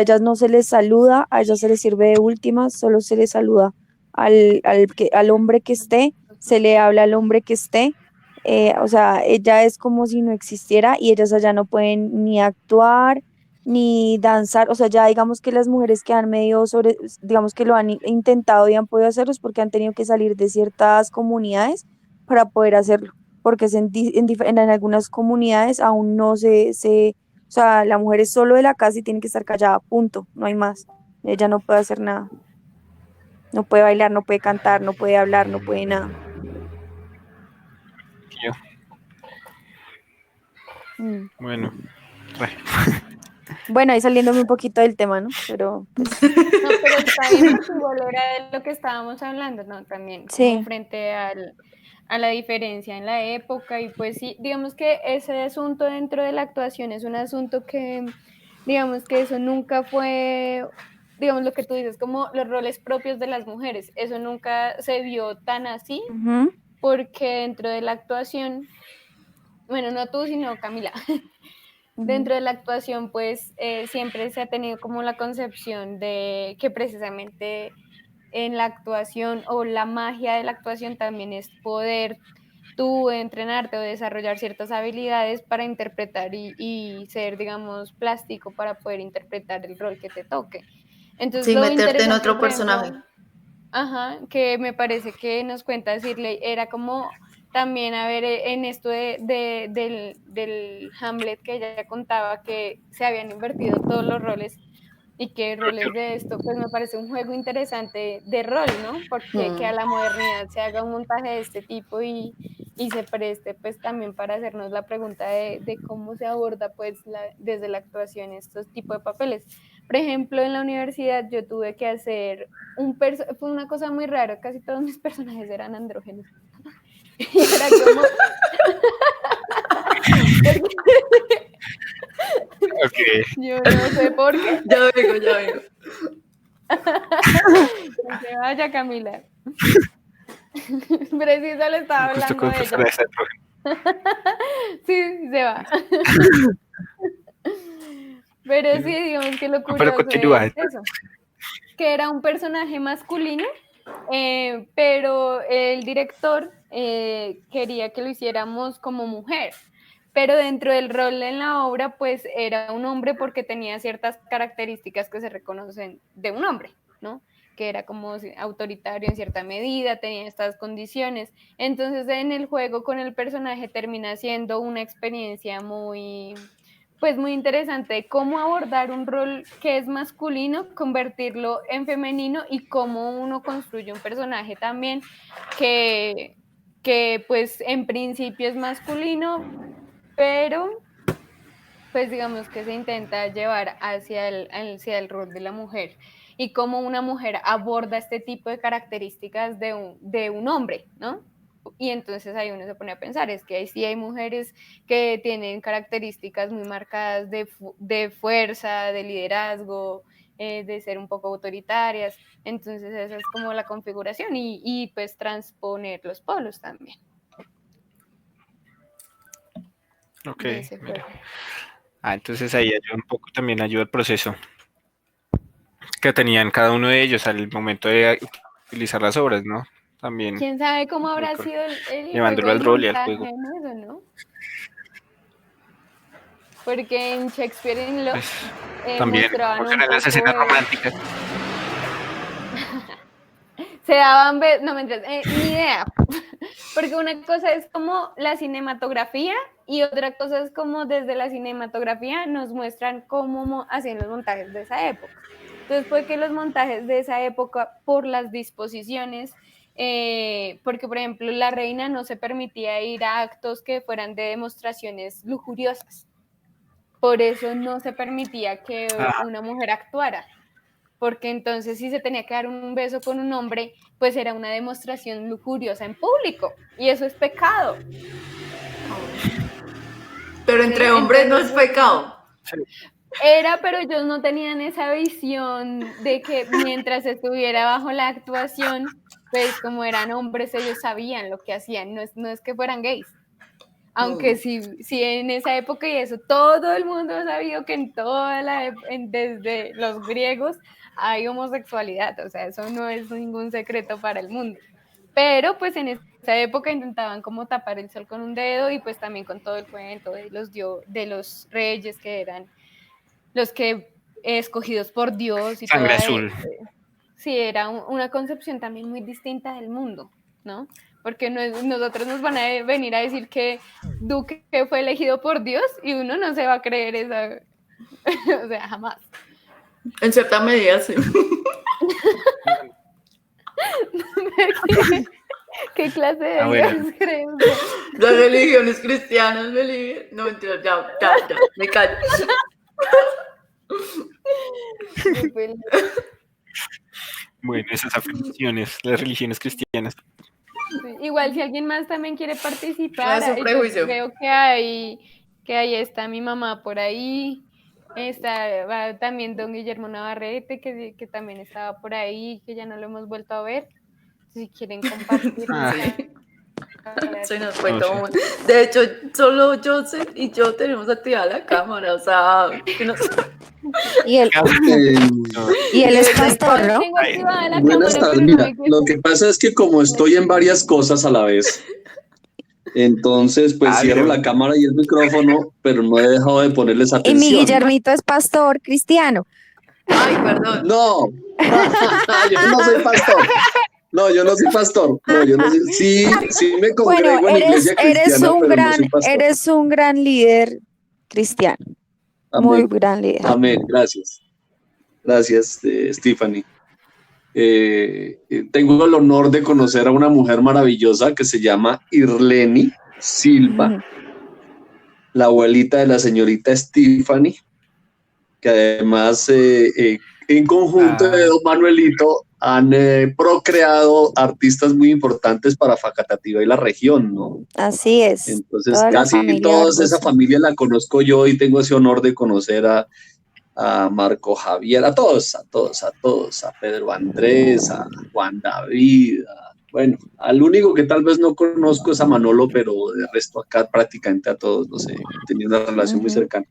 ellas no se les saluda, a ellas se les sirve de últimas, solo se les saluda al hombre que esté, se le habla al hombre que esté, o sea, ella es como si no existiera y ellas allá no pueden ni actuar ni danzar, o sea, ya digamos que las mujeres que han medio sobre, digamos que lo han intentado y han podido hacerlo es porque han tenido que salir de ciertas comunidades para poder hacerlo porque en algunas comunidades aún no o sea, la mujer es solo de la casa y tiene que estar callada, punto, no hay más. Ella no puede hacer nada, no puede bailar, no puede cantar, no puede hablar, no puede nada. Yo, Mm. bueno, bueno, Bueno, ahí saliéndome un poquito del tema, ¿no? Pero pues No, pero está bien porque igual era de lo que estábamos hablando, ¿no? También como sí. frente a la diferencia en la época y pues sí, digamos que ese asunto dentro de la actuación es un asunto que, digamos que eso nunca fue, digamos lo que tú dices, como los roles propios de las mujeres, eso nunca se vio tan así Ujú, porque dentro de la actuación, bueno, no tú, sino Camila. ujú, Dentro de la actuación, pues siempre se ha tenido como la concepción de que precisamente en la actuación o la magia de la actuación también es poder tú entrenarte o desarrollar ciertas habilidades para interpretar y ser, digamos, plástico para poder interpretar el rol que te toque. Entonces, Sí, lo meterte en interesante, otro por ejemplo, personaje. ajá, que me parece que nos cuenta Shirley, era como también, a ver, en esto del Hamlet que ella contaba que se habían invertido todos los roles y que roles de esto, pues me parece un juego interesante de rol, ¿no? Porque que a Mm. la modernidad se haga un montaje de este tipo y se preste pues también para hacernos la pregunta de cómo se aborda pues desde la actuación estos tipos de papeles. Por ejemplo, en la universidad yo tuve que hacer fue una cosa muy rara, casi todos mis personajes eran andrógenos. Y era como... ok, Yo no sé por qué. Ya vengo. No se vaya, Camila. Preciso le estaba justo hablando con de ella. personajes andrógenos. Sí, se va. Pero sí, digamos que lo Pero curioso continúa. es eso, que era un personaje masculino, pero el director quería que lo hiciéramos como mujer. Pero dentro del rol en la obra, pues era un hombre porque tenía ciertas características que se reconocen de un hombre, ¿no? Que era como autoritario en cierta medida, tenía estas condiciones. Entonces, en el juego con el personaje termina siendo una experiencia muy, pues muy interesante, cómo abordar un rol que es masculino, convertirlo en femenino y cómo uno construye un personaje también que, que pues en principio es masculino, pero pues digamos que se intenta llevar hacia el rol de la mujer y cómo una mujer aborda este tipo de características de un hombre, ¿no? Y entonces ahí uno se pone a pensar, es que sí hay mujeres que tienen características muy marcadas de fuerza, de liderazgo, de ser un poco autoritarias, entonces esa es como la configuración y pues transponer los polos también Ok, de ese mira. juego. Entonces ahí ayuda un poco, también ayuda el proceso que tenían cada uno de ellos al momento de utilizar las obras, ¿no? También ¿Quién sabe cómo muy habrá sido el juego llevándolo al del rol y al montaje juego. en eso, ¿no? Porque en Shakespeare in Love Pues también, mostraban como un serán las poco escenas románticas. se daban, no me entiendes, ni idea. Porque una cosa es como la cinematografía y otra cosa es como desde la cinematografía nos muestran cómo hacían los montajes de esa época. Entonces fue que los montajes de esa época, por las disposiciones, porque por ejemplo la reina no se permitía ir a actos que fueran de demostraciones lujuriosas. Por eso no se permitía que una mujer actuara. Porque entonces si se tenía que dar un beso con un hombre, pues era una demostración lujuriosa en público, y eso es pecado. Pero entre hombres no es pecado. Era, pero ellos no tenían esa visión de que mientras estuviera bajo la actuación, pues como eran hombres, ellos sabían lo que hacían, no es que fueran gays. Aunque sí en esa época y eso, todo el mundo ha sabido que desde los griegos hay homosexualidad, o sea, eso no es ningún secreto para el mundo. Pero pues en esa época intentaban como tapar el sol con un dedo, y pues también con todo el cuento de los reyes que eran los que escogidos por Dios y Sangre azul. Sí, era una concepción también muy distinta del mundo, ¿no? Porque nosotros nos van a venir a decir que Duque fue elegido por Dios y uno no se va a creer esa, o sea, jamás. En cierta medida, sí. ¿Qué clase de Dios crees? Las religiones cristianas me ligan. No, mentira, ya, me callo. Bueno, esas afirmaciones, las religiones cristianas. Igual si alguien más también quiere participar, prejuicio. Veo que ahí está mi mamá por ahí, va también don Guillermo Navarrete, que también estaba por ahí, que ya no lo hemos vuelto a ver. Si quieren compartir. Se nos fue todo. De hecho, solo Joseph y yo tenemos activada la cámara, o sea, que no... Y él es pastor, ¿no? Buenas tardes, mira, lo que pasa es que como estoy en varias cosas a la vez, entonces pues cierro la cámara y el micrófono, pero no he dejado de ponerles atención. Y mi Guillermito es pastor cristiano. Ay, perdón. No, yo no soy pastor. No, yo no soy pastor. No, yo no soy... Sí me congrego en iglesia cristiana, eres un gran líder cristiano. Amén. Muy gran líder. Amén, gracias. Gracias, Stephanie. Tengo el honor de conocer a una mujer maravillosa que se llama Irleni Silva, la abuelita de la señorita Stephanie, que además en conjunto de don Manuelito han procreado artistas muy importantes para Facatativá y la región, ¿no? Así es. Entonces casi toda esa familia la conozco yo y tengo ese honor de conocer a Marco Javier, a todos, a Pedro Andrés, a Juan David, bueno, al único que tal vez no conozco es a Manolo, pero de resto acá prácticamente a todos, no sé, tenía una relación muy cercana.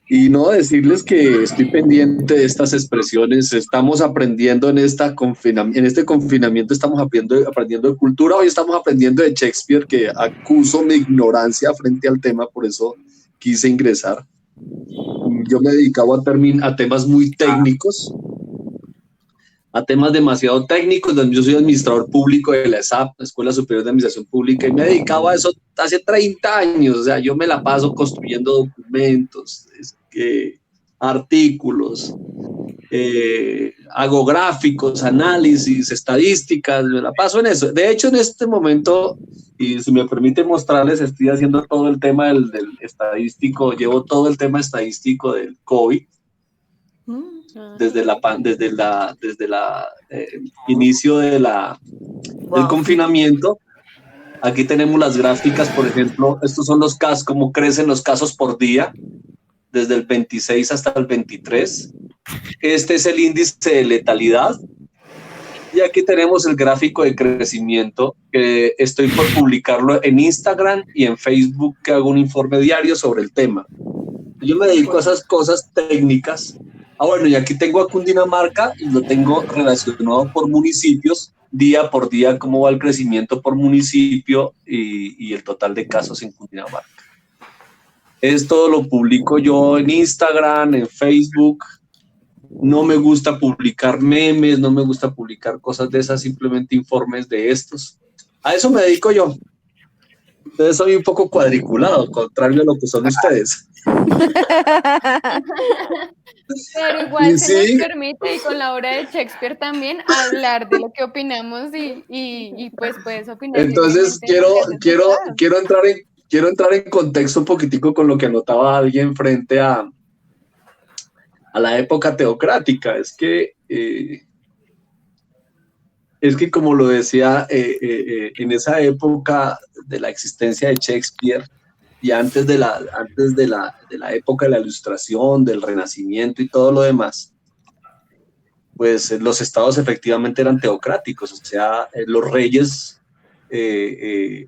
Y no decirles que estoy pendiente de estas expresiones, estamos aprendiendo en este confinamiento, estamos aprendiendo de cultura, hoy estamos aprendiendo de Shakespeare, que acuso mi ignorancia frente al tema, por eso quise ingresar. Yo me dedicaba a temas muy técnicos, a temas demasiado técnicos. Yo soy administrador público de la ESAP, la Escuela Superior de Administración Pública, y me dedicaba a eso hace 30 años. O sea, yo me la paso construyendo documentos, artículos, hago gráficos, análisis, estadísticas, me la paso en eso. De hecho, en este momento, y si me permite mostrarles, estoy haciendo todo el tema del estadístico, llevo todo el tema estadístico del COVID, desde el inicio del confinamiento. Aquí tenemos las gráficas, por ejemplo, estos son los casos, cómo crecen los casos por día, desde el 26 hasta el 23. Este es el índice de letalidad. Y aquí tenemos el gráfico de crecimiento, que estoy por publicarlo en Instagram y en Facebook, que hago un informe diario sobre el tema. Yo me dedico a esas cosas técnicas. Bueno, y aquí tengo a Cundinamarca y lo tengo relacionado por municipios, día por día, cómo va el crecimiento por municipio y el total de casos en Cundinamarca. Esto lo publico yo en Instagram, en Facebook. No me gusta publicar memes, no me gusta publicar cosas de esas, simplemente informes de estos. A eso me dedico yo. Entonces soy un poco cuadriculado, contrario a lo que son ustedes. Pero igual Y se sí, nos permite, y con la obra de Shakespeare también, hablar de lo que opinamos y pues puedes opinar entonces libremente de lo que has escuchado. quiero entrar en contexto un poquitico con lo que anotaba alguien frente a la época teocrática. Es que como lo decía, en esa época de la existencia de Shakespeare y antes de la época de la Ilustración, del Renacimiento y todo lo demás, pues los estados efectivamente eran teocráticos, o sea, los reyes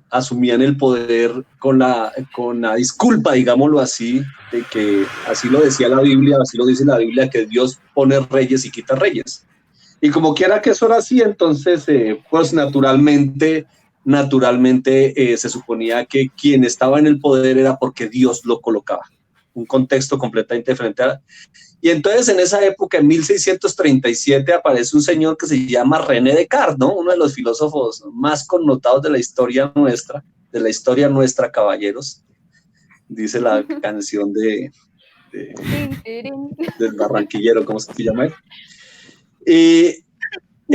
asumían el poder con la disculpa, digámoslo así, de que así lo decía la Biblia, así lo dice la Biblia, que Dios pone reyes y quita reyes. Y como quiera que eso era así, entonces, pues naturalmente se suponía que quien estaba en el poder era porque Dios lo colocaba. Un contexto completamente diferente. Y entonces en esa época, en 1637, aparece un señor que se llama René Descartes, ¿no? Uno de los filósofos más connotados de la historia nuestra, caballeros, dice la canción del barranquillero, ¿cómo se llama él? Y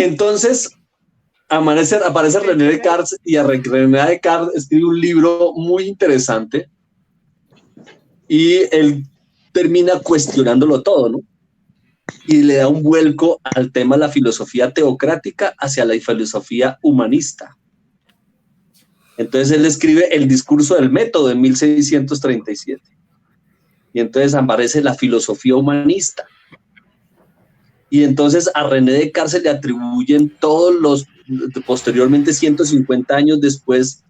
entonces aparece René Descartes y René Descartes escribe un libro muy interesante y él termina cuestionándolo todo, ¿no? Y le da un vuelco al tema de la filosofía teocrática hacia la filosofía humanista. Entonces él escribe el discurso del método en 1637 y entonces aparece la filosofía humanista. Y entonces a René Descartes le atribuyen posteriormente 150 años después,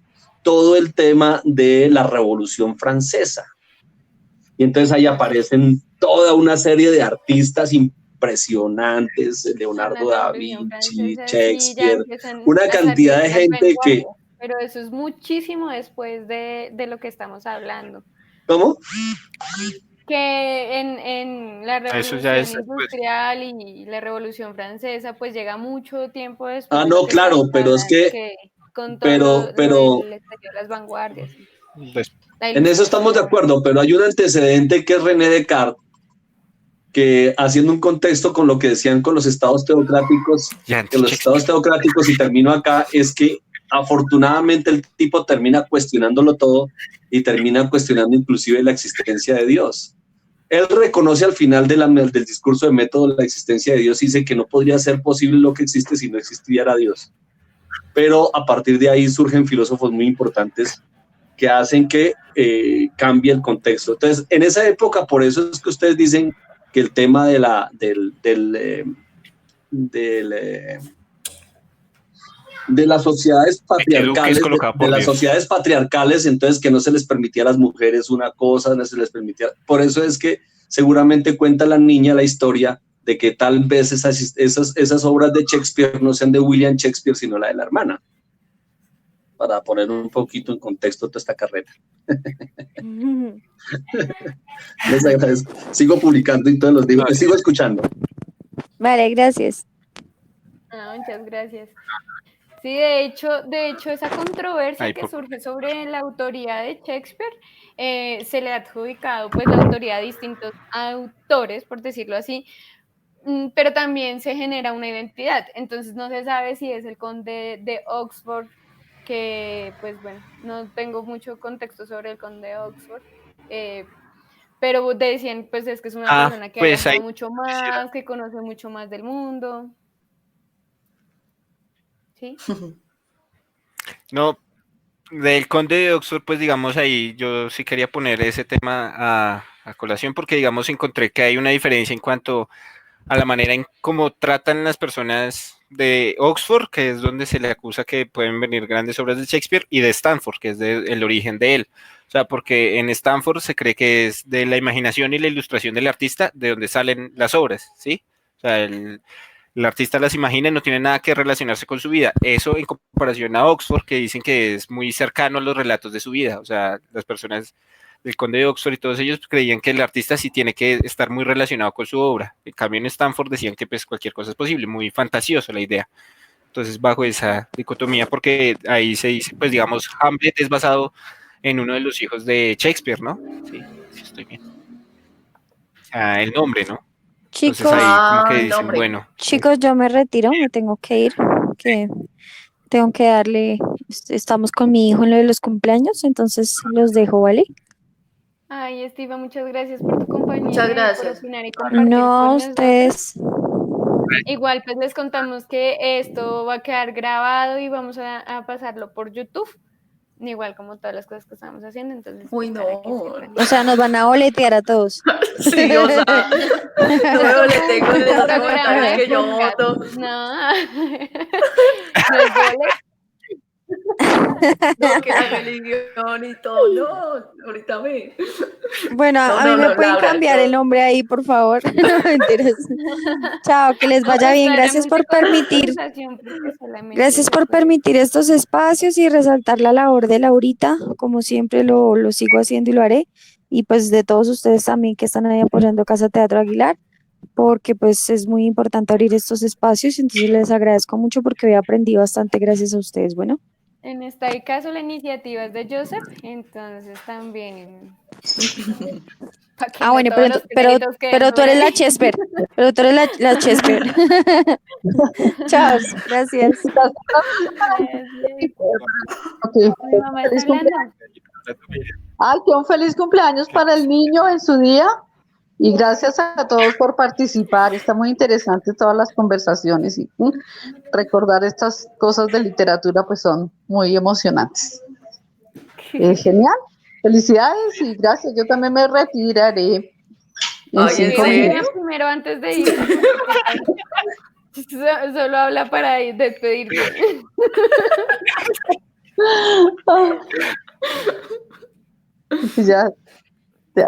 todo el tema de la Revolución Francesa. Y entonces ahí aparecen toda una serie de artistas impresionantes, Leonardo da Vinci, Shakespeare, una cantidad de gente que... Pero eso es muchísimo después de lo que estamos hablando. ¿Cómo? Que en la revolución industrial y la revolución francesa pues llega mucho tiempo después. Ah, no, claro, pero es que con todo lo de las vanguardias. En eso estamos de acuerdo, pero hay un antecedente que es René Descartes, que haciendo un contexto con lo que decían con los estados teocráticos, y termino acá, es que afortunadamente el tipo termina cuestionándolo todo y termina cuestionando inclusive la existencia de Dios. Él reconoce al final del discurso de método la existencia de Dios y dice que no podría ser posible lo que existe si no existiera Dios. Pero a partir de ahí surgen filósofos muy importantes que hacen que cambie el contexto. Entonces, en esa época, por eso es que ustedes dicen que el tema de las sociedades patriarcales, entonces que no se les permitía a las mujeres una cosa, no se les permitía. Por eso es que seguramente cuenta la niña la historia de que tal vez esas obras de Shakespeare no sean de William Shakespeare, sino la de la hermana, para poner un poquito en contexto toda esta carrera. Les agradezco. Sigo publicando y todos los días, sigo escuchando. Vale, gracias. Muchas gracias. Sí, de hecho esa controversia que surge sobre la autoría de Shakespeare se le ha adjudicado pues la autoría a distintos autores, por decirlo así, pero también se genera una identidad. Entonces no se sabe si es el conde de Oxford, que pues bueno, no tengo mucho contexto sobre el conde de Oxford, pero decían pues es que es una persona que ha viajado mucho más, que conoce mucho más del mundo. ¿Sí? No, del conde de Oxford, pues digamos ahí yo sí quería poner ese tema a colación porque digamos encontré que hay una diferencia en cuanto a la manera en cómo tratan las personas de Oxford, que es donde se le acusa que pueden venir grandes obras de Shakespeare, y de Stanford, que es el origen de él. O sea, porque en Stanford se cree que es de la imaginación y la ilustración del artista de donde salen las obras, ¿sí? O sea, el artista las imagina y no tiene nada que relacionarse con su vida. Eso en comparación a Oxford, que dicen que es muy cercano a los relatos de su vida. O sea, las personas del conde de Oxford y todos ellos creían que el artista sí tiene que estar muy relacionado con su obra. En cambio en Stanford decían que pues cualquier cosa es posible, muy fantasioso la idea. Entonces, bajo esa dicotomía, porque ahí se dice, pues digamos, Hamlet es basado en uno de los hijos de Shakespeare, ¿no? Sí, sí estoy bien. O sea, el nombre, ¿no? Entonces Chicos, ahí como que el dicen, nombre. bueno, chicos, yo me retiro, me tengo que ir, que tengo que darle, estamos con mi hijo en lo de los cumpleaños, entonces los dejo, ¿vale? Ay, Estiva, muchas gracias por tu compañía Muchas y por gracias. opinar y compartir No, con nosotros. ustedes. Igual, pues les contamos que esto va a quedar grabado y vamos a pasarlo por YouTube, igual como todas las cosas que estamos haciendo, entonces Uy, pues, para que no. sepan. O sea, nos van a boletear a todos. Sí, o sea, no me boleté con esos Programa comentarios de que yo podcast. voto. No, no es boleto. No, que la religión y todo. No, ahorita me. Bueno, No, a mí me pueden Laura, cambiar el nombre ahí, por favor. No, mentiras. Chao, que les vaya bien. Gracias por permitir. Gracias por permitir estos espacios y resaltar la labor de Laurita, como siempre lo sigo haciendo y lo haré. Y pues de todos ustedes también que están ahí apoyando Casa Teatro Aguilar, porque pues es muy importante abrir estos espacios. Entonces les agradezco mucho porque hoy aprendí bastante gracias a ustedes. Bueno, En este caso la iniciativa es de Joseph, entonces también para que no bueno, todos los créditos queden pero tú por eres la ahí. Chesper, pero tú eres la Chesper. Chao, gracias. Ok. Mi mamá está Feliz hablando. Ay, que un feliz cumpleaños para el niño en su día y gracias a todos por participar. Está muy interesante todas las conversaciones y recordar estas cosas de literatura pues son muy emocionantes. Genial. Felicidades y gracias. Yo también me retiraré en Ay, ¿en 5 serio? minutos. Primero antes de ir. Solo habla para ir, despedirte. Ya,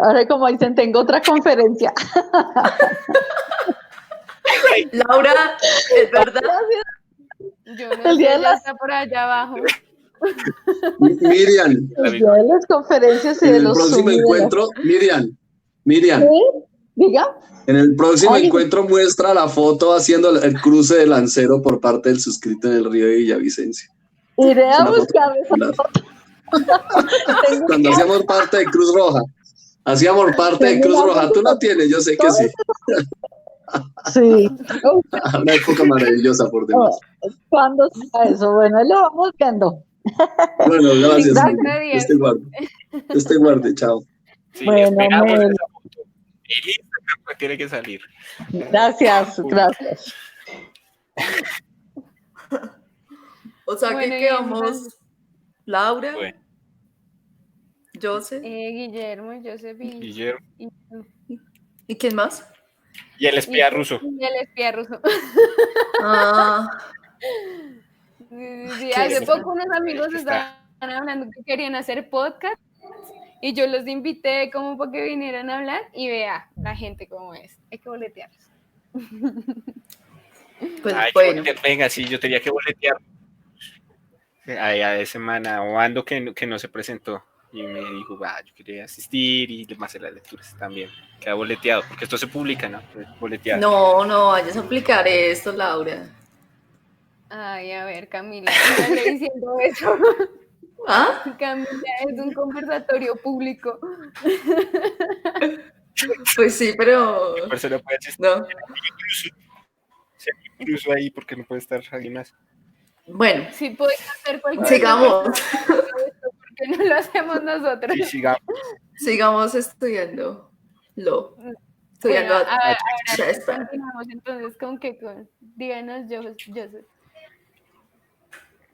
ahora como dicen, tengo otra conferencia. Laura, es verdad. Yo no El sé, día de ella las- está por allá abajo. Miriam, El día de las conferencias y en de el los próximo Zoom y de las- encuentro, Miriam, ¿Sí? Diga. en el próximo Ay, encuentro muestra la foto haciendo el cruce de Lancero por parte del suscrito en el río de Villavicencio. iré Es a una foto buscar esa espectacular. tengo, Cuando hacíamos parte de Cruz Roja. Hacíamos parte de tengo Cruz una Roja. Tú la foto. tienes, yo sé que sí. Sí. Una época maravillosa por demás. ¿Cuándo será eso? Bueno, ahí lo vamos viendo. Bueno, gracias, Gracias. Miriam. Dios te guarde. Dios te guarde, chao. sí, Bueno, esperamos Mel, esa foto. Y Instagram tiene que salir. gracias, gracias. O sea Bueno, que y quedamos entonces, Laura, Bueno, José, Guillermo, Joseph Guillermo. ¿y quién más? Y el espía ruso. y el espía ruso. Ah, Sí, qué hace bien. poco unos amigos Ahí está. estaban hablando que querían hacer podcast y yo los invité como para que vinieran a hablar y vea la gente cómo es. Hay que boletearlos. Pues Ay, bueno. venga, sí, yo tenía que boletear. Allá de semana, o Ando que no se presentó. Y me dijo, yo quería asistir y más en las lecturas también. Queda boleteado, porque esto se publica, ¿no? Boleteado. No vayas a aplicar esto, Laura. Ay, a ver, Camila, sígale diciendo eso. ¿Ah? Camila, es un conversatorio público. Pues sí, pero ¿Qué persona puede asistir? no. Incluso ahí, porque no puede estar alguien más. Bueno, Si podemos hacer cualquier sigamos, porque no lo hacemos nosotros. Sí, sigamos. sigamos estudiando. Bueno, A ahora Shakespeare. continuamos entonces díganos, Joseph.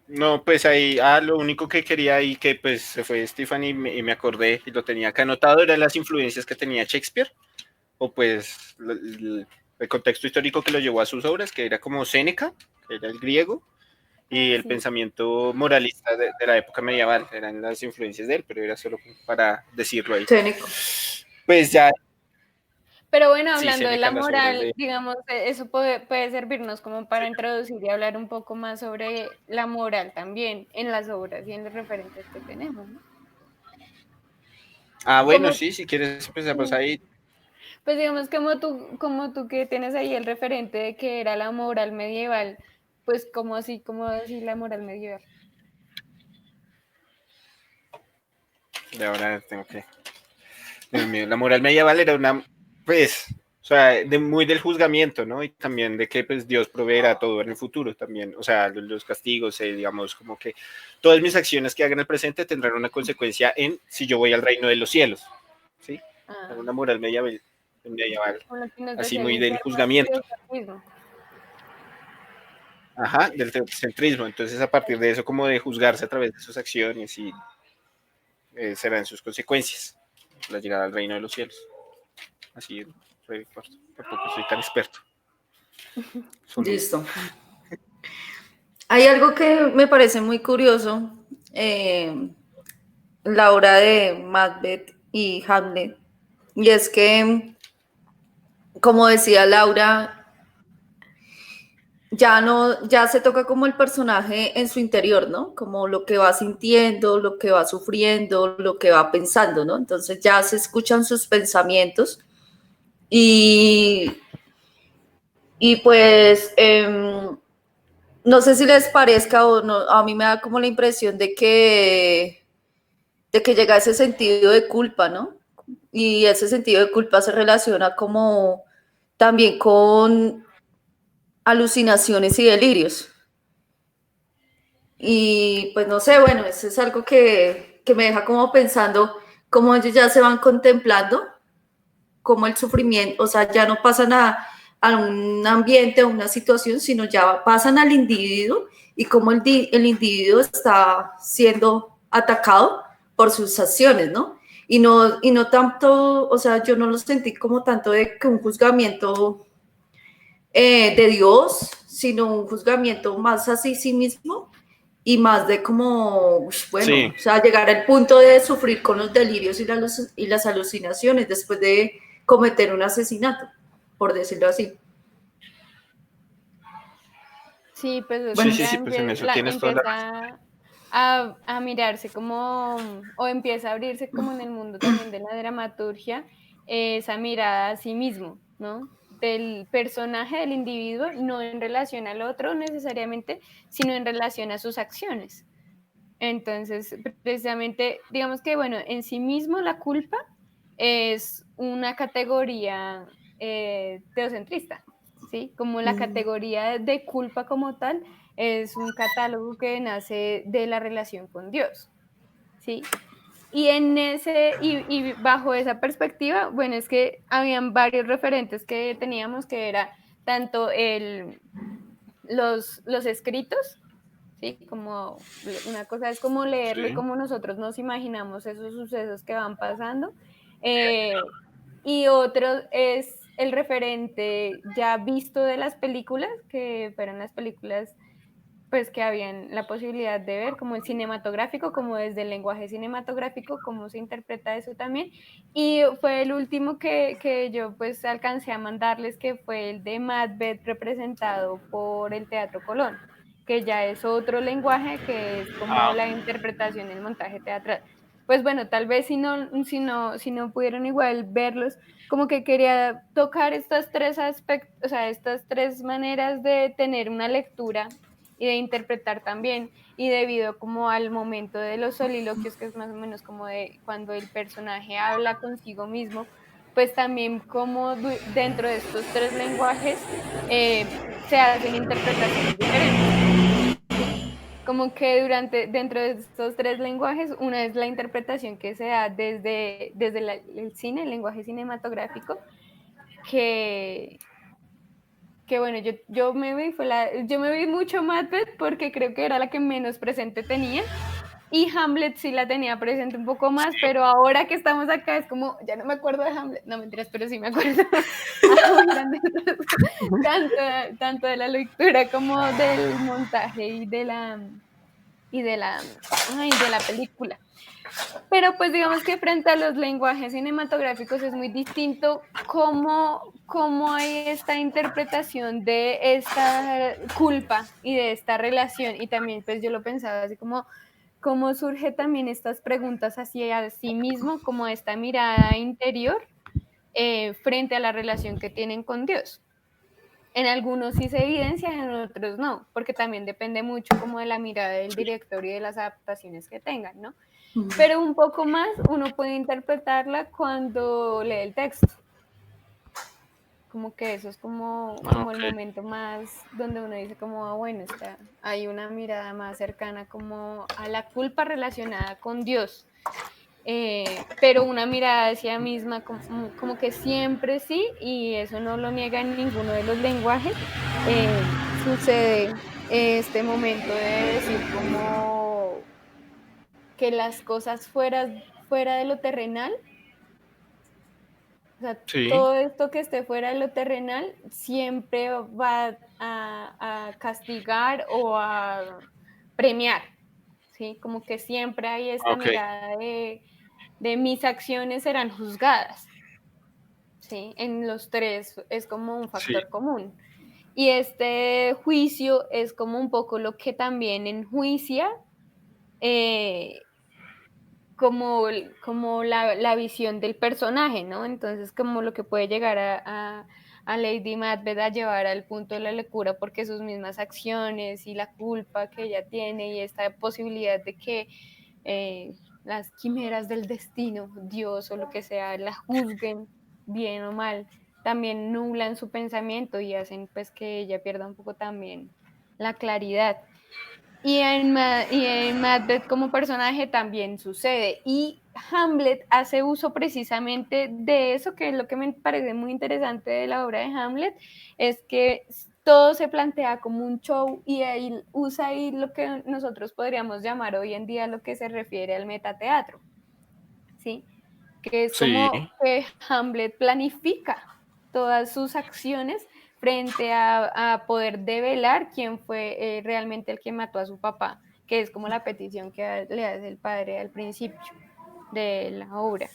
No, pues ahí, lo único que quería ahí que pues se fue Stephanie y me acordé y lo tenía acá anotado eran las influencias que tenía Shakespeare o pues el contexto histórico que lo llevó a sus obras, que era como Séneca, que era el griego, y el Sí. pensamiento moralista de la época medieval, eran las influencias de él, pero era solo para decirlo ahí. Técnico. Pues ya. Pero bueno, Sí, hablando de Séneca, la las obras moral, de- digamos, eso puede servirnos como para introducir y hablar un poco más sobre la moral también en las obras y en los referentes que tenemos, ¿no? Bueno, Como- sí, si quieres empezar pues ahí. Pues digamos, como tú que tienes ahí el referente de que era la moral medieval, pues como así la moral medieval. De ahora tengo que... Dios mío, la moral medieval era una, pues, o sea, muy del juzgamiento, ¿no? Y también de que pues Dios proveerá todo en el futuro también, o sea, los castigos, digamos, como que todas mis acciones que haga en el presente tendrán una consecuencia en si yo voy al reino de los cielos, ¿sí? Ah, Una moral medieval, con lo que nos así decía el muy del infierno, juzgamiento. mismo. Ajá, del teocentrismo. Entonces, a partir de eso, como de juzgarse a través de sus acciones y serán sus consecuencias la llegada al reino de los cielos. Así, tampoco soy tan experto. Listo. Hay algo que me parece muy curioso, la obra de Macbeth y Hamlet, y es que, como decía Laura, ya se toca como el personaje en su interior, ¿no? Como lo que va sintiendo, lo que va sufriendo, lo que va pensando, ¿no? Entonces ya se escuchan sus pensamientos y, y pues no sé si les parezca o no, a mí me da como la impresión de que llega ese sentido de culpa, ¿no? Y ese sentido de culpa se relaciona como también con alucinaciones y delirios. Y pues no sé, bueno, eso es algo que me deja como pensando cómo ellos ya se van contemplando, cómo el sufrimiento, o sea, ya no pasan a un ambiente, a una situación, sino ya pasan al individuo y cómo el individuo está siendo atacado por sus acciones, ¿no? Y no tanto, o sea, yo no lo sentí como tanto de que un juzgamiento de Dios, sino un juzgamiento más así sí mismo y más de como, bueno, Sí, o sea, llegar al punto de sufrir con los delirios y las alucinaciones después de cometer un asesinato, por decirlo así. Sí, pues o sea, sí, Bueno, sí, sí, pues en eso tienes toda la razón. empieza a mirarse como, o empieza a abrirse como en el mundo también de la dramaturgia, esa mirada a sí mismo, ¿no? Del personaje, del individuo, no en relación al otro necesariamente, sino en relación a sus acciones. Entonces, precisamente, digamos que, bueno, en sí mismo la culpa es una categoría teocentrista, ¿sí? Como la categoría de culpa como tal es un catálogo que nace de la relación con Dios, ¿sí? Y bajo esa perspectiva, bueno, es que habían varios referentes que teníamos, que era tanto los escritos, ¿sí? Como una cosa es como leerlo y Sí. como nosotros nos imaginamos esos sucesos que van pasando. Y otro es el referente ya visto de las películas, que fueron las películas pues que habían la posibilidad de ver, como el cinematográfico, como desde el lenguaje cinematográfico, cómo se interpreta eso también. Y fue el último que yo pues alcancé a mandarles, que fue el de Macbeth representado por el Teatro Colón, que ya es otro lenguaje, que es como la interpretación del montaje teatral. Pues bueno, tal vez si no pudieron igual verlos, como que quería tocar estas tres aspectos, o sea, estas tres maneras de tener una lectura y de interpretar también, y debido como al momento de los soliloquios, que es más o menos como de cuando el personaje habla consigo mismo, pues también como dentro de estos tres lenguajes se hacen interpretaciones diferentes. Como que dentro de estos tres lenguajes, una es la interpretación que se da desde el cine, el lenguaje cinematográfico, que bueno, yo me vi mucho Macbeth porque creo que era la que menos presente tenía, y Hamlet sí la tenía presente un poco más, pero ahora que estamos acá es como, ya no me acuerdo de Hamlet, no mentiras, pero sí me acuerdo tanto, tanto de la lectura como del montaje y de la película. Pero pues digamos que frente a los lenguajes cinematográficos es muy distinto cómo hay esta interpretación de esta culpa y de esta relación. Y también pues yo lo pensaba así como cómo surge también estas preguntas hacia sí mismo, como esta mirada interior frente a la relación que tienen con Dios. En algunos sí se evidencia, en otros no, porque también depende mucho como de la mirada del director y de las adaptaciones que tengan, ¿no? Pero un poco más uno puede interpretarla cuando lee el texto. Como que eso es como el momento más donde uno dice como, bueno, hay una mirada más cercana como a la culpa relacionada con Dios. Pero una mirada hacia misma como que siempre sí, y eso no lo niega en ninguno de los lenguajes, sucede este momento de decir como que las cosas fuera de lo terrenal, o sea, Sí, todo esto que esté fuera de lo terrenal siempre va a castigar o a premiar, ¿sí? Como que siempre hay esta ok, mirada de mis acciones serán juzgadas, ¿sí? En los tres es como un sí, factor común. Y este juicio es como un poco lo que también enjuicia como la visión del personaje, ¿no? Entonces, como lo que puede llegar a Lady Macbeth a llevar al punto de la locura, porque sus mismas acciones y la culpa que ella tiene y esta posibilidad de que las quimeras del destino, Dios o lo que sea, la juzguen bien o mal, también nublan su pensamiento y hacen pues que ella pierda un poco también la claridad. Y en Macbeth como personaje también sucede. Y Hamlet hace uso precisamente de eso, que es lo que me parece muy interesante de la obra de Hamlet, es que todo se plantea como un show y él usa ahí lo que nosotros podríamos llamar hoy en día lo que se refiere al metateatro, ¿sí? Que es sí, como que Hamlet planifica todas sus acciones frente a poder develar quién fue realmente el que mató a su papá, que es como la petición que le hace el padre al principio de la obra.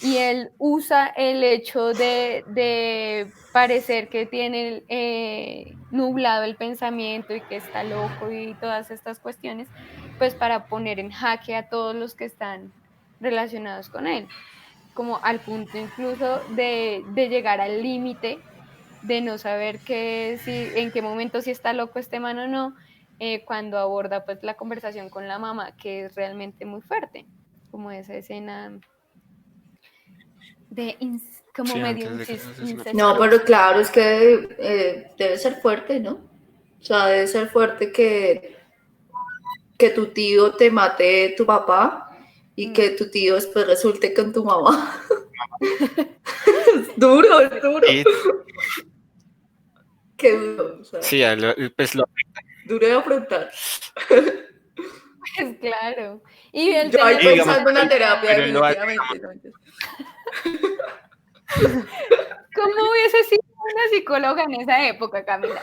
Y él usa el hecho de parecer que tiene nublado el pensamiento y que está loco y todas estas cuestiones, pues para poner en jaque a todos los que están relacionados con él, como al punto incluso de llegar al límite de no saber en qué momento si está loco este man o no, cuando aborda pues la conversación con la mamá, que es realmente muy fuerte, como esa escena como sí, medio antes de que se asesine. No, pero incestuosa. claro, es que debe ser fuerte, ¿no? O sea, debe ser fuerte que tu tío te mate tu papá y que tu tío después resulte con tu mamá. Es duro, es duro. Sí, Qué duro, o sea, sí, pues duro de afrontar. Pues claro. Y el Yo ahí tener y digamos, como pensando en la terapia, pero él lo hace, definitivamente. ¿No? ¿Cómo hubiese sido una psicóloga en esa época, Camila?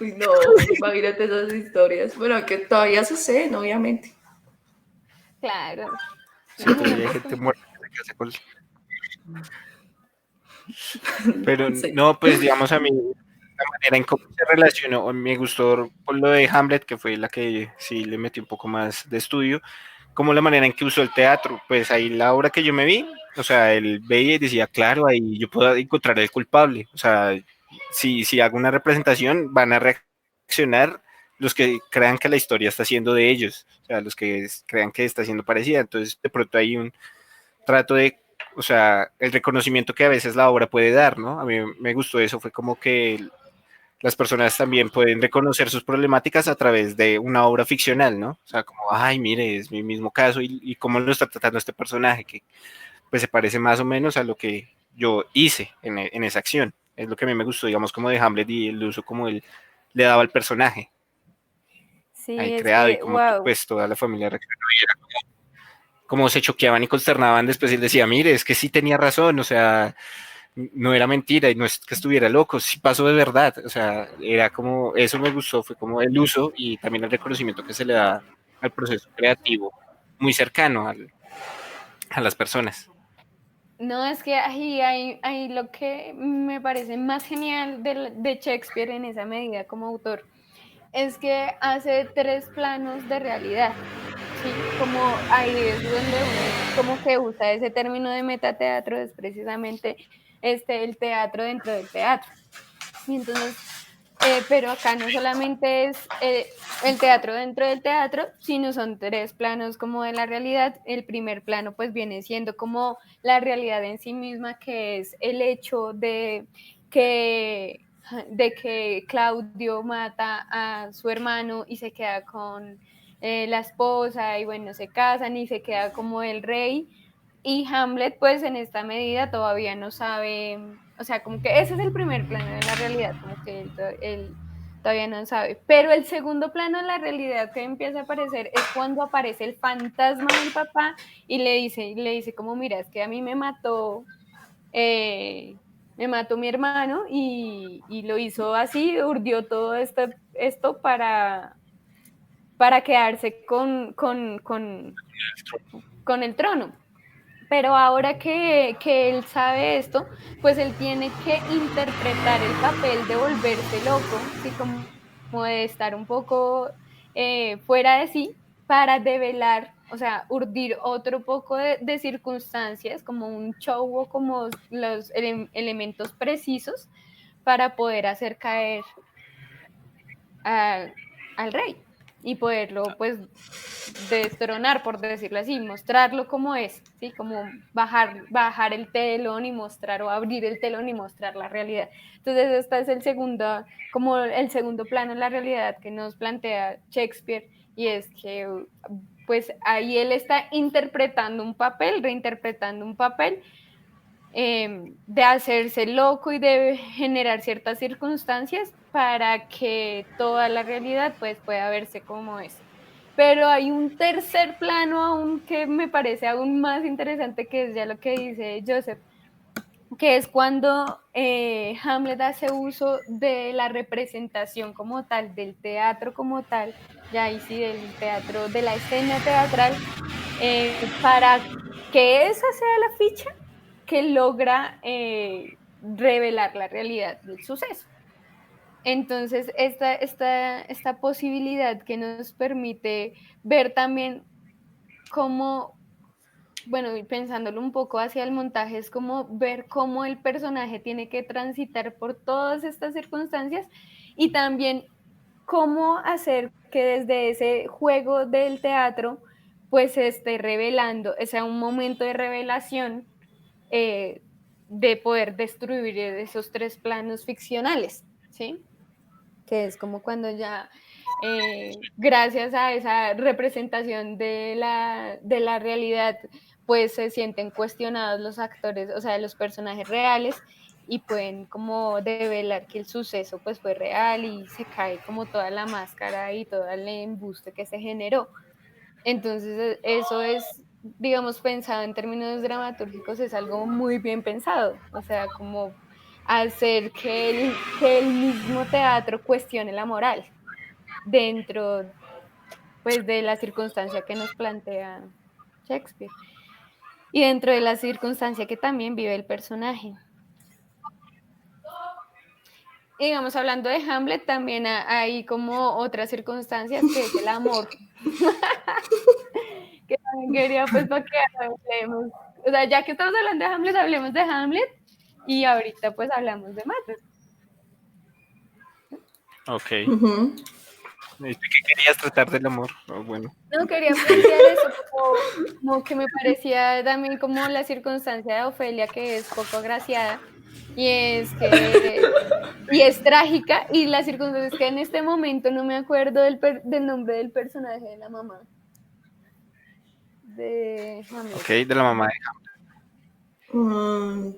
Uy, no, imagínate esas historias. Bueno, que todavía suceden, obviamente. Claro. sí, Sí, todavía uno hay pues, gente muerta que se casa con... Pero Sí. no, pues digamos a mí, la manera en cómo se relacionó, me gustó con lo de Hamlet, que fue la que sí le metí un poco más de estudio, como la manera en que usó el teatro, pues ahí la obra que yo me vi, o sea, él veía y decía, claro, ahí yo puedo encontrar el culpable, o sea, si hago una representación, van a reaccionar los que crean que la historia está siendo de ellos, o sea, los que crean que está siendo parecida, entonces de pronto hay un trato de, o sea, el reconocimiento que a veces la obra puede dar, ¿no? A mí me gustó eso, fue como que las personas también pueden reconocer sus problemáticas a través de una obra ficcional, ¿no? O sea, como, ay, mire, es mi mismo caso y cómo lo está tratando este personaje, que pues se parece más o menos a lo que yo hice en esa acción. Es lo que a mí me gustó, digamos, como de Hamlet y el uso como él le daba al personaje sí, ahí es creado y que, como wow, pues toda la familia reaccionó y era como se choqueaban y consternaban después y él decía, mire, es que sí tenía razón, o sea, no era mentira y no es que estuviera loco, sí pasó de verdad, o sea, era como, eso me gustó, fue como el uso y también el reconocimiento que se le da al proceso creativo, muy cercano a las personas. no, es que ahí lo que me parece más genial de Shakespeare en esa medida como autor es que hace tres planos de realidad, ¿sí? Como ahí es donde uno como que usa ese término de metateatro, es precisamente el teatro dentro del teatro. Y entonces, pero acá no solamente es el teatro dentro del teatro, sino son 3 planos como de la realidad. El primer plano pues viene siendo como la realidad en sí misma, que es el hecho que, de que Claudio mata a su hermano y se queda con la esposa y bueno, se casan y se queda como el rey. Y Hamlet, pues en esta medida todavía no sabe, o sea, como que ese es el primer plano de la realidad, como que él todavía no sabe. Pero el segundo plano de la realidad que empieza a aparecer es cuando aparece el fantasma del papá y le dice como, mira, es que a mí me mató mi hermano y lo hizo así, urdió todo esto para quedarse con el trono. Pero ahora que él sabe esto, pues él tiene que interpretar el papel de volverse loco, ¿sí? Como de estar un poco fuera de sí para develar, o sea, urdir otro poco de circunstancias, como un show o como los elementos precisos para poder hacer caer a, al rey y poderlo pues destronar, por decirlo así, mostrarlo como es, ¿sí? Como bajar el telón y mostrar o abrir el telón y mostrar la realidad. Entonces, este es como el segundo plano en la realidad que nos plantea Shakespeare, y es que pues ahí él está interpretando un papel, reinterpretando un papel, de hacerse loco y de generar ciertas circunstancias para que toda la realidad pues pueda verse como es. Pero hay un tercer plano aún que me parece aún más interesante, que es ya lo que dice Joseph, que es cuando Hamlet hace uso de la representación como tal, del teatro como tal, ya ahí sí, del teatro, de la escena teatral, para que esa sea la ficha que logra revelar la realidad del suceso. Entonces, esta posibilidad que nos permite ver también cómo, bueno, y pensándolo un poco hacia el montaje, es como ver cómo el personaje tiene que transitar por todas estas circunstancias y también cómo hacer que desde ese juego del teatro pues se esté revelando, o sea, un momento de revelación, eh, de poder destruir esos 3 planos ficcionales, ¿sí? Que es como cuando ya, gracias a esa representación de la realidad, pues se sienten cuestionados los actores, o sea, los personajes reales, y pueden como develar que el suceso pues fue real y se cae como toda la máscara y todo el embuste que se generó. Entonces, eso es, digamos, pensado en términos dramatúrgicos, es algo muy bien pensado, o sea, como hacer que el mismo teatro cuestione la moral dentro, pues, de la circunstancia que nos plantea Shakespeare y dentro de la circunstancia que también vive el personaje. Y digamos, hablando de Hamlet, también hay como otras circunstancias que es el amor. Que también quería pues para que hablemos, o sea, ya que estamos hablando de Hamlet, hablemos de Hamlet y ahorita pues hablamos de Macbeth. Ok. Ujú. ¿Qué querías tratar del amor? Oh, bueno. No, quería plantear eso como que me parecía también como la circunstancia de Ofelia, que es poco agraciada y es trágica, y la circunstancia es que en este momento no me acuerdo del nombre del personaje de la mamá de Hamlet. Ok, de la mamá de Mm,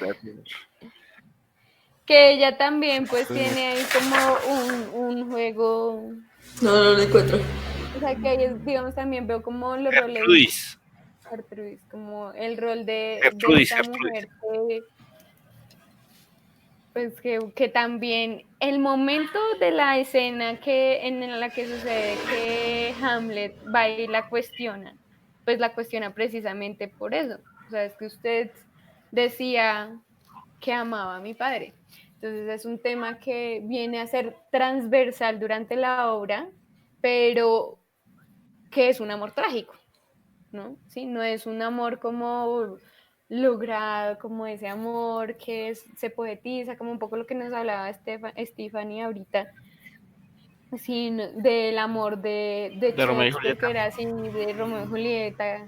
Hamlet. Que ella también pues tiene ahí como un juego, no lo encuentro. o sea que ahí digamos, también veo como los roles Gertrudis. como el rol de Gertrudis, esta Gertrudis. mujer pues que también el momento de la escena en la que sucede que Hamlet va y la cuestiona, pues la cuestiona precisamente por eso. O sea, es que usted decía que amaba a mi padre. Entonces es un tema que viene a ser transversal durante la obra, pero que es un amor trágico, ¿no? Sí, no es un amor como logrado, como ese amor que se poetiza, como un poco lo que nos hablaba Stephanie ahorita, sí, del amor de De Romeo y Shakespeare, que Julieta. era así, de Romeo y Julieta.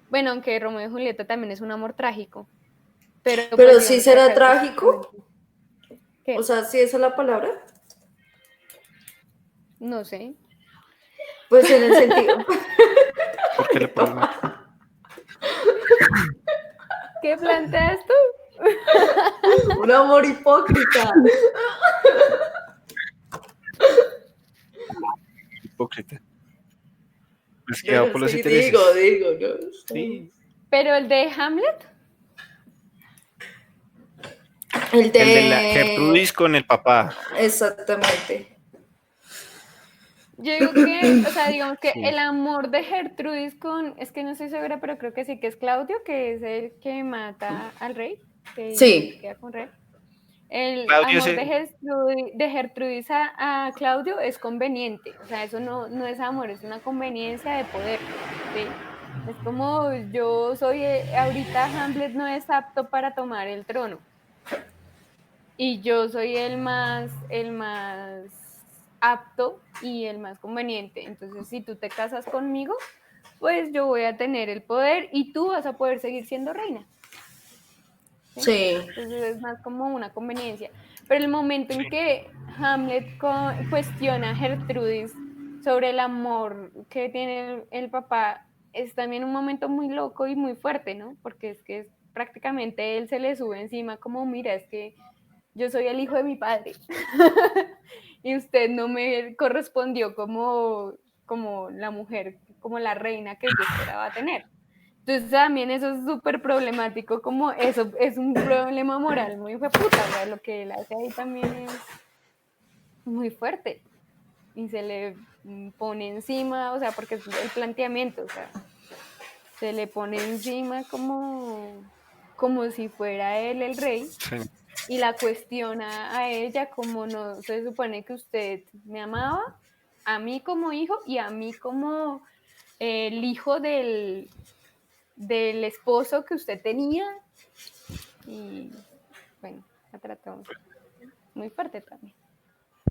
Bueno, aunque Romeo y Julieta también es un amor trágico, pero pues Pero sí digamos que será acá trágico, específicamente, o ¿qué? sea, sí esa es la palabra, No sé. pues en el sentido, ¿Por qué le pones mal? ¿Qué planteas tú? un amor hipócrita. Hipócrita. Pues quedado por Bueno, los sí, intereses. digo, ¿no? Sí. Pero el de Hamlet, El El de la de... Gertrudis con el papá. Exactamente. yo digo que, o sea, digamos que Sí. el amor de Gertrudis es que no estoy segura, pero creo que sí, que es Claudio, que es el que mata al rey, que Sí, queda con rey. El Claudio amor se... de Gertrudis a Claudio es conveniente, o sea, eso no es amor, es una conveniencia de poder, ¿sí? Es como yo soy, ahorita Hamlet no es apto para tomar el trono y yo soy el más apto y el más conveniente. Entonces, si tú te casas conmigo, pues yo voy a tener el poder y tú vas a poder seguir siendo reina. ¿Sí? sí, Entonces es más como una conveniencia. Pero el momento en Sí. que Hamlet cuestiona a Gertrudis sobre el amor que tiene el papá, es también un momento muy loco y muy fuerte, ¿no? Porque es que prácticamente él se le sube encima como, mira, es que yo soy el hijo de mi padre y usted no me correspondió como la mujer, como la reina que yo esperaba tener. Entonces también eso es súper problemático, como eso es un problema moral muy puta, o sea, lo que él hace ahí también es muy fuerte y se le pone encima, o sea, porque es el planteamiento, o sea, se le pone encima como si fuera él el rey Sí. y la cuestiona a ella como no se supone que usted me amaba, a mí como hijo y a mí como el hijo del esposo que usted tenía y bueno, la trató muy fuerte también,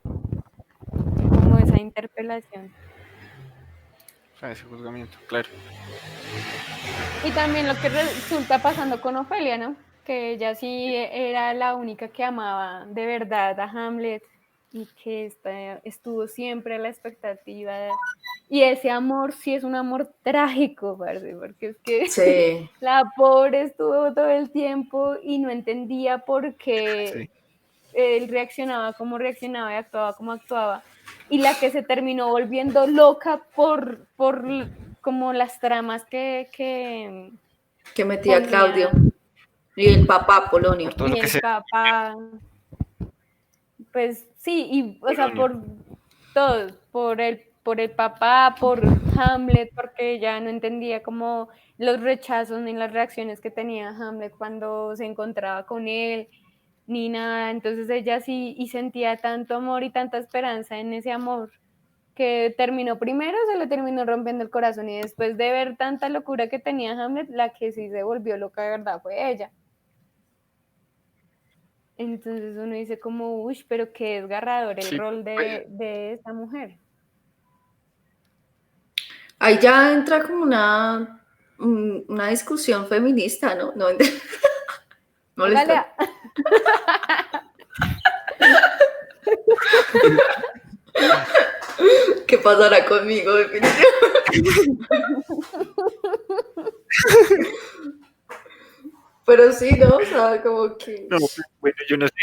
como esa interpelación. O sea, ese juzgamiento, claro. Y también lo que resulta pasando con Ofelia, ¿no? Que ella sí era la única que amaba de verdad a Hamlet y que estuvo siempre a la expectativa. Y ese amor sí es un amor trágico, parce, porque es que sí. la pobre estuvo todo el tiempo y no entendía por qué Sí. él reaccionaba como reaccionaba y actuaba como actuaba. Y la que se terminó volviendo loca por como las tramas Que metía Claudio ponía y el papá Polonio. Por todo lo y que el se... papá, pues sí, y o sea, Polonio. por todos, por el papá, por Hamlet, porque ella no entendía como los rechazos ni las reacciones que tenía Hamlet cuando se encontraba con él, ni nada. Entonces ella sí y sentía tanto amor y tanta esperanza en ese amor que terminó primero, se le terminó rompiendo el corazón y después de ver tanta locura que tenía Hamlet, la que sí se volvió loca de verdad fue ella. Entonces uno dice como, uy, pero qué desgarrador el Sí, rol pues, de esta mujer. Ahí ya entra como una discusión feminista, ¿no? No, molesta. Galia. ¿Qué pasará conmigo, definitivamente? Pero sí, ¿no? O sea, como que... no, bueno, yo no sé.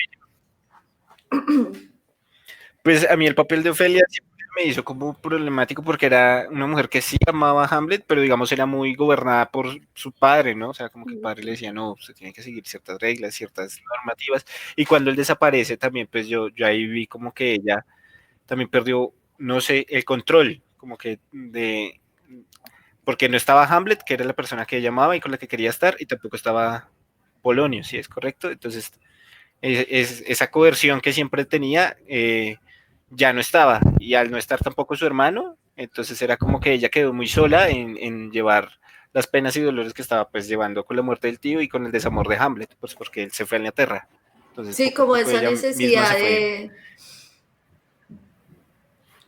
Pues a mí el papel de Ofelia siempre me hizo como problemático porque era una mujer que sí amaba a Hamlet, pero digamos era muy gobernada por su padre, ¿no? O sea, como que el padre le decía, no, usted tiene que seguir ciertas reglas, ciertas normativas. Y cuando él desaparece también, pues yo ahí vi como que ella también perdió, no sé, el control, como que de... Porque no estaba Hamlet, que era la persona que ella amaba y con la que quería estar, y tampoco estaba Polonio, ¿sí es correcto? Entonces, esa coerción que siempre tenía ya no estaba, y al no estar tampoco su hermano, entonces era como que ella quedó muy sola en llevar las penas y dolores que estaba pues llevando con la muerte del tío y con el desamor de Hamlet, pues porque él se fue a Inglaterra. Entonces, Sí, poco a como poco esa ella misma necesidad se fue. de...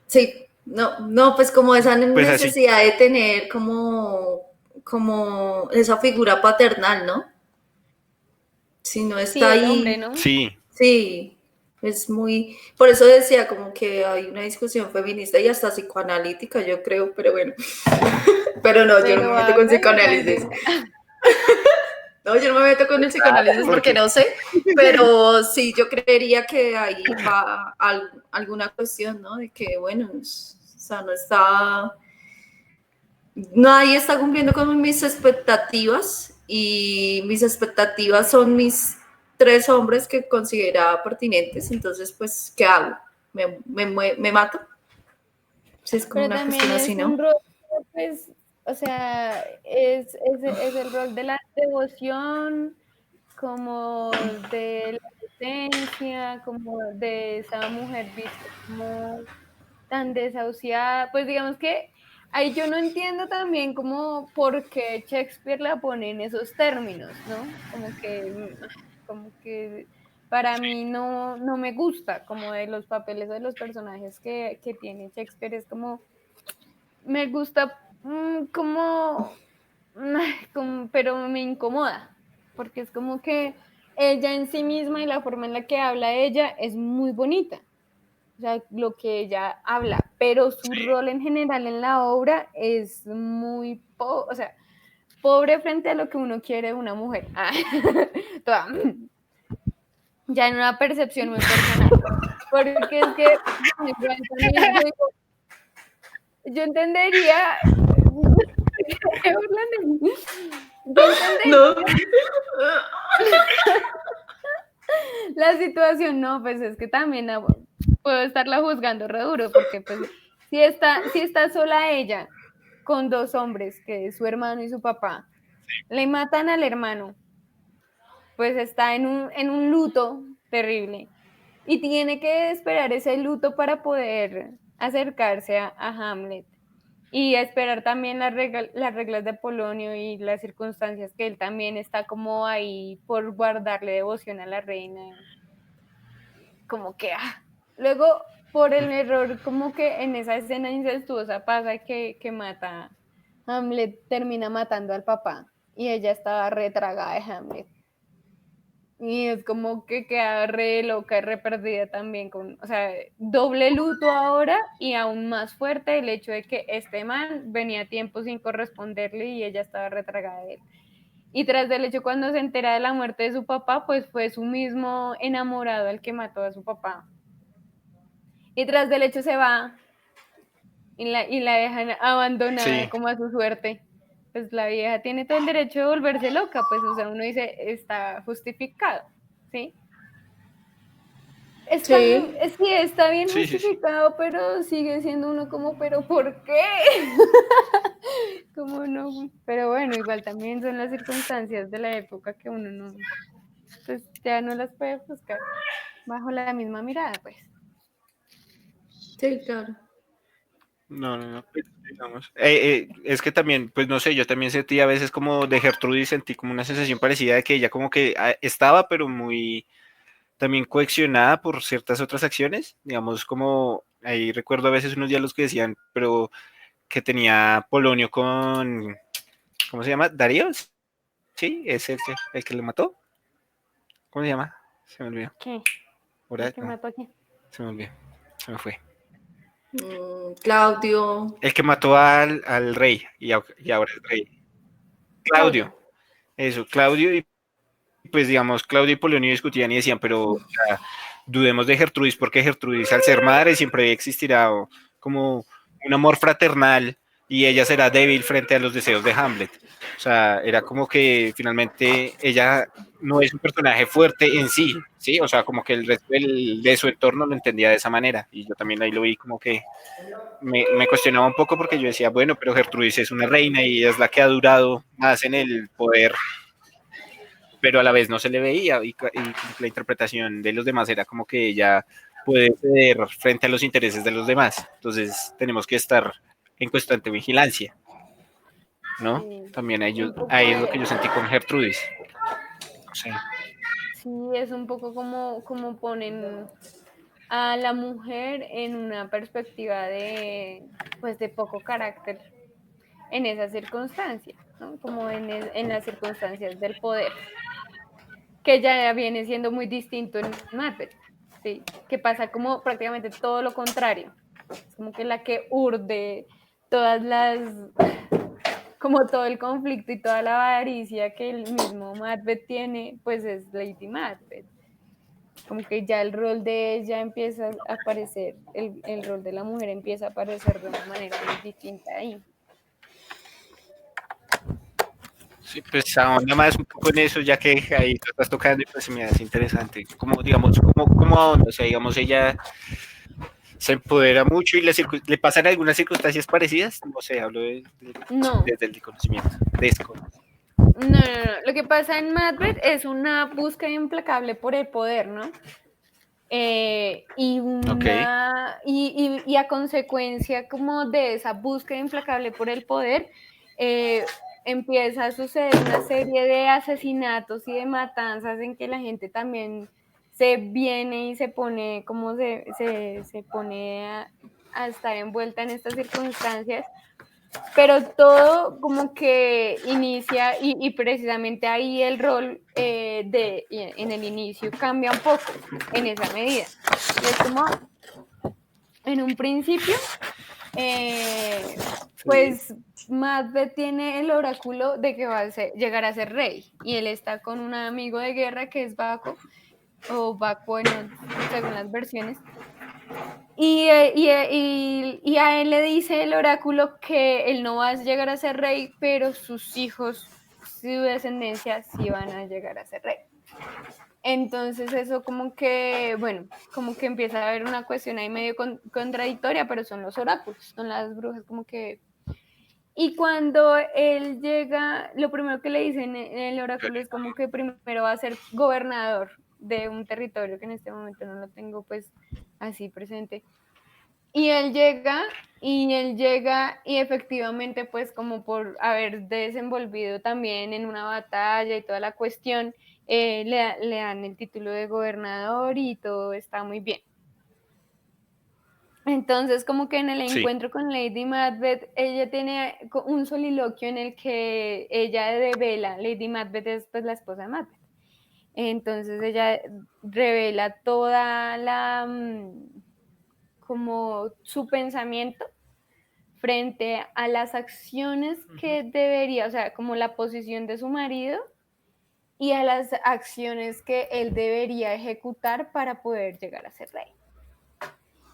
Sí, no, pues como esa Pues así, necesidad de tener como esa figura paternal, ¿no? Si no Sí, está el hombre, ahí, ¿no? sí, sí, es muy... Por eso decía como que hay una discusión feminista y hasta psicoanalítica, yo creo, pero bueno. Pero no, yo no Pero me meto con hágale, psicoanálisis. tranquila. No, yo no me meto con el psicoanálisis porque porque no sé, pero sí, yo creería que ahí va alguna cuestión, ¿no? De que, bueno, o sea, nadie está cumpliendo con mis expectativas y mis expectativas son mis 3 hombres que consideraba pertinentes, entonces, pues, ¿qué hago? ¿Me mato? Sí, es como Pero una también cuestión así, es un ¿no? rol, pues, o sea, es el rol de la devoción, como de la esencia, como de esa mujer vista como tan desahuciada. Pues digamos que ahí yo no entiendo también como por qué Shakespeare la pone en esos términos, ¿no? Como que para mí no me gusta como de los papeles de los personajes que tiene Shakespeare, es como me gusta pero me incomoda, porque es como que ella en sí misma y la forma en la que habla ella es muy bonita, o sea, lo que ella habla, pero su rol en general en la obra es muy, o sea, pobre frente a lo que uno quiere de una mujer. Toda, ya en una percepción muy personal, porque es que igual también yo entendería, ¿qué burlan de mí? Yo entendería No. la situación, no, pues es que también puedo estarla juzgando re duro, porque pues si está sola ella con 2 hombres, que es su hermano y su papá, le matan al hermano, pues está en un luto terrible y tiene que esperar ese luto para poder acercarse a Hamlet y esperar también las reglas de Polonio y las circunstancias que él también está como ahí por guardarle devoción a la reina, como que, luego por el error, como que en esa escena incestuosa pasa que mata, Hamlet termina matando al papá y ella estaba retragada de Hamlet. Y es como que queda re loca y re perdida también o sea, doble luto ahora y aún más fuerte el hecho de que este man venía tiempo sin corresponderle y ella estaba retragada de él. Y tras del hecho, cuando se entera de la muerte de su papá, pues fue su mismo enamorado el que mató a su papá. Y tras del hecho se va y la dejan abandonada sí. como a su suerte. Pues la vieja tiene todo el derecho de volverse loca, pues o sea, uno dice, está justificado, ¿sí? Sí, Sí, está bien Sí, sí, sí. justificado, pero sigue siendo uno como, ¿pero por qué? Como no, pero bueno, igual también son las circunstancias de la época que uno no, pues ya no las puede buscar bajo la misma mirada, pues. sí, claro. No, pues, digamos. Es que también, pues no sé, yo también sentí a veces como de Gertrudis, sentí como una sensación parecida de que ella como que estaba, pero muy también coaccionada por ciertas otras acciones, digamos, como ahí recuerdo a veces unos diálogos que decían, pero que tenía Polonio con, ¿cómo se llama? ¿Darío? Sí, es el que le mató. ¿Cómo se llama? Se me olvidó. ¿Qué? ¿El Ahora que no, mató aquí? se me olvidó. Se me fue. Claudio, El que mató al rey y ahora es rey. Claudio. Claudio. Eso, Claudio y pues digamos, Claudio y Polonio discutían y decían, pero o sea, dudemos de Gertrudis porque Gertrudis al ser madre siempre existirá como un amor fraternal y ella será débil frente a los deseos de Hamlet. O sea, era como que finalmente ella no es un personaje fuerte en sí, ¿sí? O sea, como que el resto de su entorno lo entendía de esa manera y yo también ahí lo vi como que me cuestionaba un poco porque yo decía, bueno, pero Gertrudis es una reina y es la que ha durado más en el poder, pero a la vez no se le veía y la interpretación de los demás era como que ella puede ceder frente a los intereses de los demás. Entonces tenemos que estar en constante vigilancia. ¿no? Sí, También un poco ahí es lo que yo sentí con Gertrudis. No sé. sí, es un poco como ponen a la mujer en una perspectiva pues de poco carácter en esas circunstancias, ¿no? Como en las circunstancias del poder, que ya viene siendo muy distinto en Macbeth, ¿sí? Que pasa como prácticamente todo lo contrario. Es como que la que urde todas las, como todo el conflicto y toda la avaricia que el mismo Macbeth tiene, pues es Lady Macbeth. Como que ya el rol de ella empieza a aparecer, el rol de la mujer empieza a aparecer de una manera muy distinta ahí. Sí, pues ahonda más un poco en eso, ya que ahí tú estás tocando y pues se me hace interesante. Como, digamos, cómo ahonda, o sea, digamos, ella se empodera mucho y le pasan algunas circunstancias parecidas, no sé, hablo No, desde el conocimiento, no. Lo que pasa en Macbeth es una búsqueda implacable por el poder, ¿no? Ok, Y a consecuencia como de esa búsqueda implacable por el poder, empieza a suceder una serie de asesinatos y de matanzas en que la gente también se viene y se pone, como se pone a estar envuelta en estas circunstancias, pero todo como que inicia y precisamente ahí el rol en el inicio cambia un poco en esa medida. Y es como en un principio, sí, pues Macbeth tiene el oráculo de que va a llegar a ser rey y él está con un amigo de guerra que es Baco o Baco, según las versiones. Y a él le dice el oráculo que él no va a llegar a ser rey, pero sus hijos, su descendencia, sí van a llegar a ser rey. Entonces eso como que, bueno, como que empieza a haber una cuestión ahí medio contradictoria, pero son los oráculos, son las brujas como que... Y cuando él llega, lo primero que le dicen en el oráculo es como que primero va a ser gobernador de un territorio que en este momento no lo tengo pues así presente. Y él llega y efectivamente pues como por haber desenvolvido también en una batalla y toda la cuestión, le dan el título de gobernador y todo está muy bien. Entonces como que en el sí, encuentro con Lady Macbeth, ella tiene un soliloquio en el que ella revela, Lady Macbeth es pues la esposa de Macbeth. Entonces ella revela toda como su pensamiento frente a las acciones que debería, o sea, como la posición de su marido y a las acciones que él debería ejecutar para poder llegar a ser rey.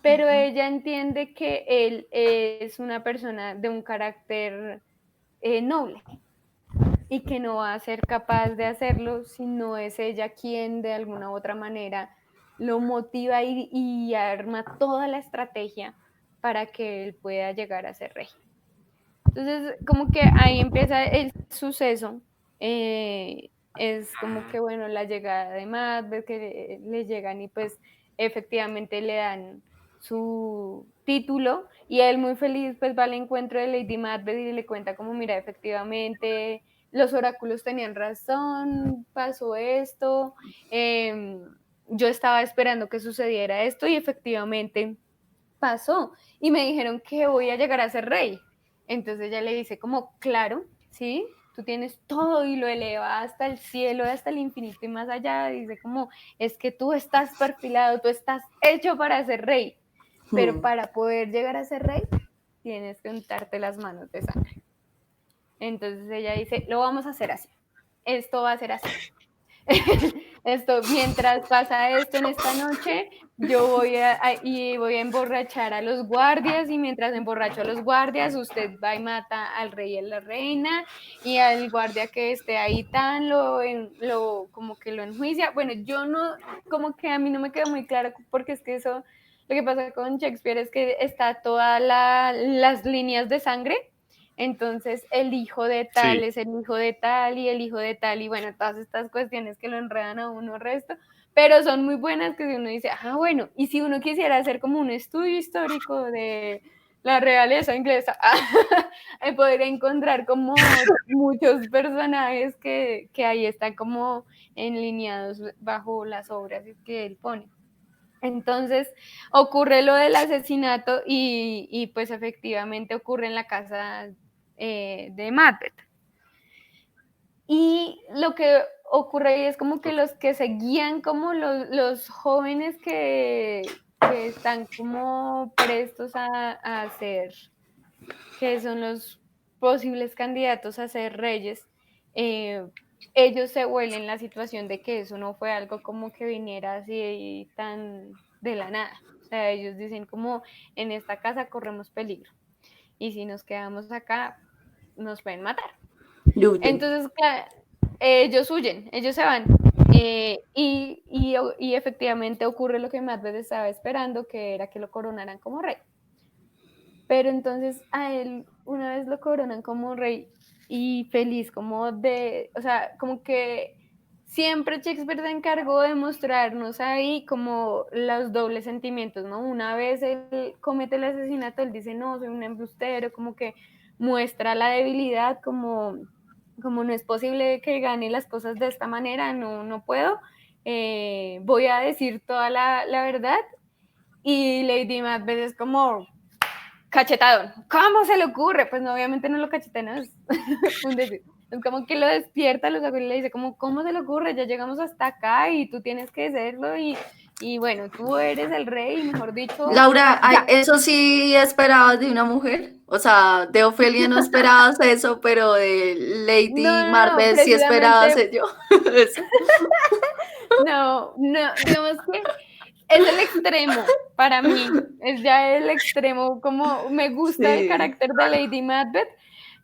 Pero ella entiende que él es una persona de un carácter noble y que no va a ser capaz de hacerlo si no es ella quien de alguna u otra manera lo motiva y arma toda la estrategia para que él pueda llegar a ser rey. Entonces, como que ahí empieza el suceso. Es como que, bueno, la llegada de Macbeth, que le llegan y pues efectivamente le dan su título y él muy feliz pues va al encuentro de Lady Macbeth y le cuenta como, mira, efectivamente los oráculos tenían razón, pasó esto, yo estaba esperando que sucediera esto y efectivamente pasó y me dijeron que voy a llegar a ser rey. Entonces ella le dice como, claro, ¿sí? Tú tienes todo y lo eleva hasta el cielo, hasta el infinito y más allá. Dice como, es que tú estás perfilado, tú estás hecho para ser rey, pero para poder llegar a ser rey tienes que untarte las manos de sangre. Entonces ella dice, lo vamos a hacer así, esto va a ser así. Esto, mientras pasa esto en esta noche, yo voy a emborrachar a los guardias y mientras emborracho a los guardias, usted va y mata al rey y a la reina y al guardia que esté ahí tan como que lo enjuicia. Bueno, yo no, como que a mí no me queda muy claro porque es que eso, lo que pasa con Shakespeare es que está todas las líneas de sangre. Entonces, el hijo de tal sí. es el hijo de tal y el hijo de tal, y bueno, todas estas cuestiones que lo enredan a uno resto, pero son muy buenas que si uno dice, ah, bueno, y si uno quisiera hacer como un estudio histórico la realeza inglesa, podría encontrar como muchos personajes que ahí están como enlineados bajo las obras que él pone. Entonces ocurre lo del asesinato y pues efectivamente ocurre en la casa de Macbeth. Y lo que ocurre ahí es como que los que seguían como los jóvenes que están como prestos a ser, que son los posibles candidatos a ser reyes, ellos se vuelven la situación de que eso no fue algo como que viniera así tan de la nada. O sea, ellos dicen como en esta casa corremos peligro y si nos quedamos acá nos pueden matar. Entonces, claro, ellos huyen, ellos se van. Y efectivamente ocurre lo que Macbeth estaba esperando, que era que lo coronaran como rey. Pero entonces a él una vez lo coronan como rey y feliz, como de, o sea, como que siempre Shakespeare se encargó de mostrarnos ahí como los dobles sentimientos, ¿no? Una vez él comete el asesinato, él dice, no, soy un embustero, como que muestra la debilidad, como no es posible que gane las cosas de esta manera, no puedo, voy a decir toda la verdad. Y Lady Macbeth es como cachetado. ¿Cómo se le ocurre? Pues no, obviamente no lo cachetan, ¿no? Es un decir. Es como que lo despierta, los abuelos le dice como, ¿cómo se le ocurre? Ya llegamos hasta acá y tú tienes que serlo y bueno, tú eres el rey, mejor dicho. Laura, ¿eso sí esperabas de una mujer? O sea, de Ofelia no esperabas eso, pero de Lady Macbeth sí esperabas ello. No, digamos que es el extremo para mí, es ya el extremo, como me gusta el carácter de Lady Macbeth,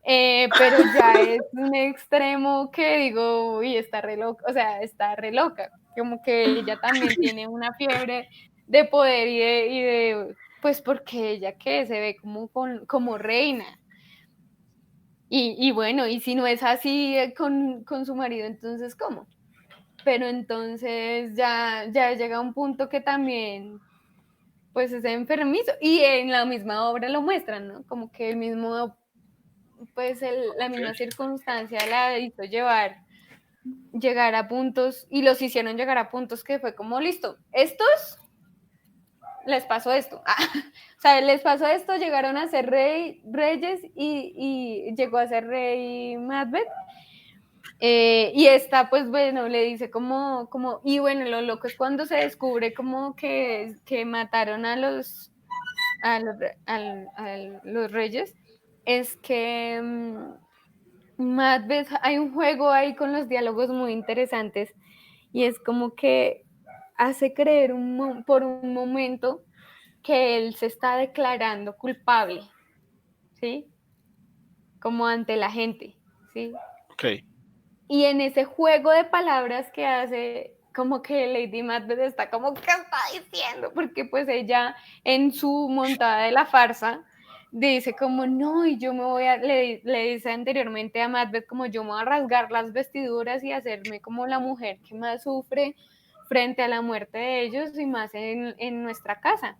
pero ya es un extremo que digo, uy, está re loca, o sea, está re loca, como que ella también tiene una fiebre de poder y de pues porque ella que se ve como reina. Y bueno, y si no es así con su marido, entonces ¿cómo? Pero entonces ya llega un punto que también pues es enfermizo y en la misma obra lo muestran, ¿no? Como que el mismo, pues la misma circunstancia la hizo llegar a puntos y los hicieron llegar a puntos que fue como, listo, estos les pasó esto. O sea, les pasó esto, llegaron a ser reyes y llegó a ser rey Macbeth. Y esta, pues bueno, le dice y bueno, lo loco es cuando se descubre como que mataron a los reyes, es que Macbeth, hay un juego ahí con los diálogos muy interesantes y es como que hace creer por un momento que él se está declarando culpable, ¿sí? Como ante la gente, ¿sí? Ok. Y en ese juego de palabras que hace, como que Lady Macbeth está como, ¿qué está diciendo? Porque pues ella en su montada de la farsa dice como, no, y yo me voy le dice anteriormente a Macbeth como yo me voy a rasgar las vestiduras y hacerme como la mujer que más sufre frente a la muerte de ellos y más en nuestra casa.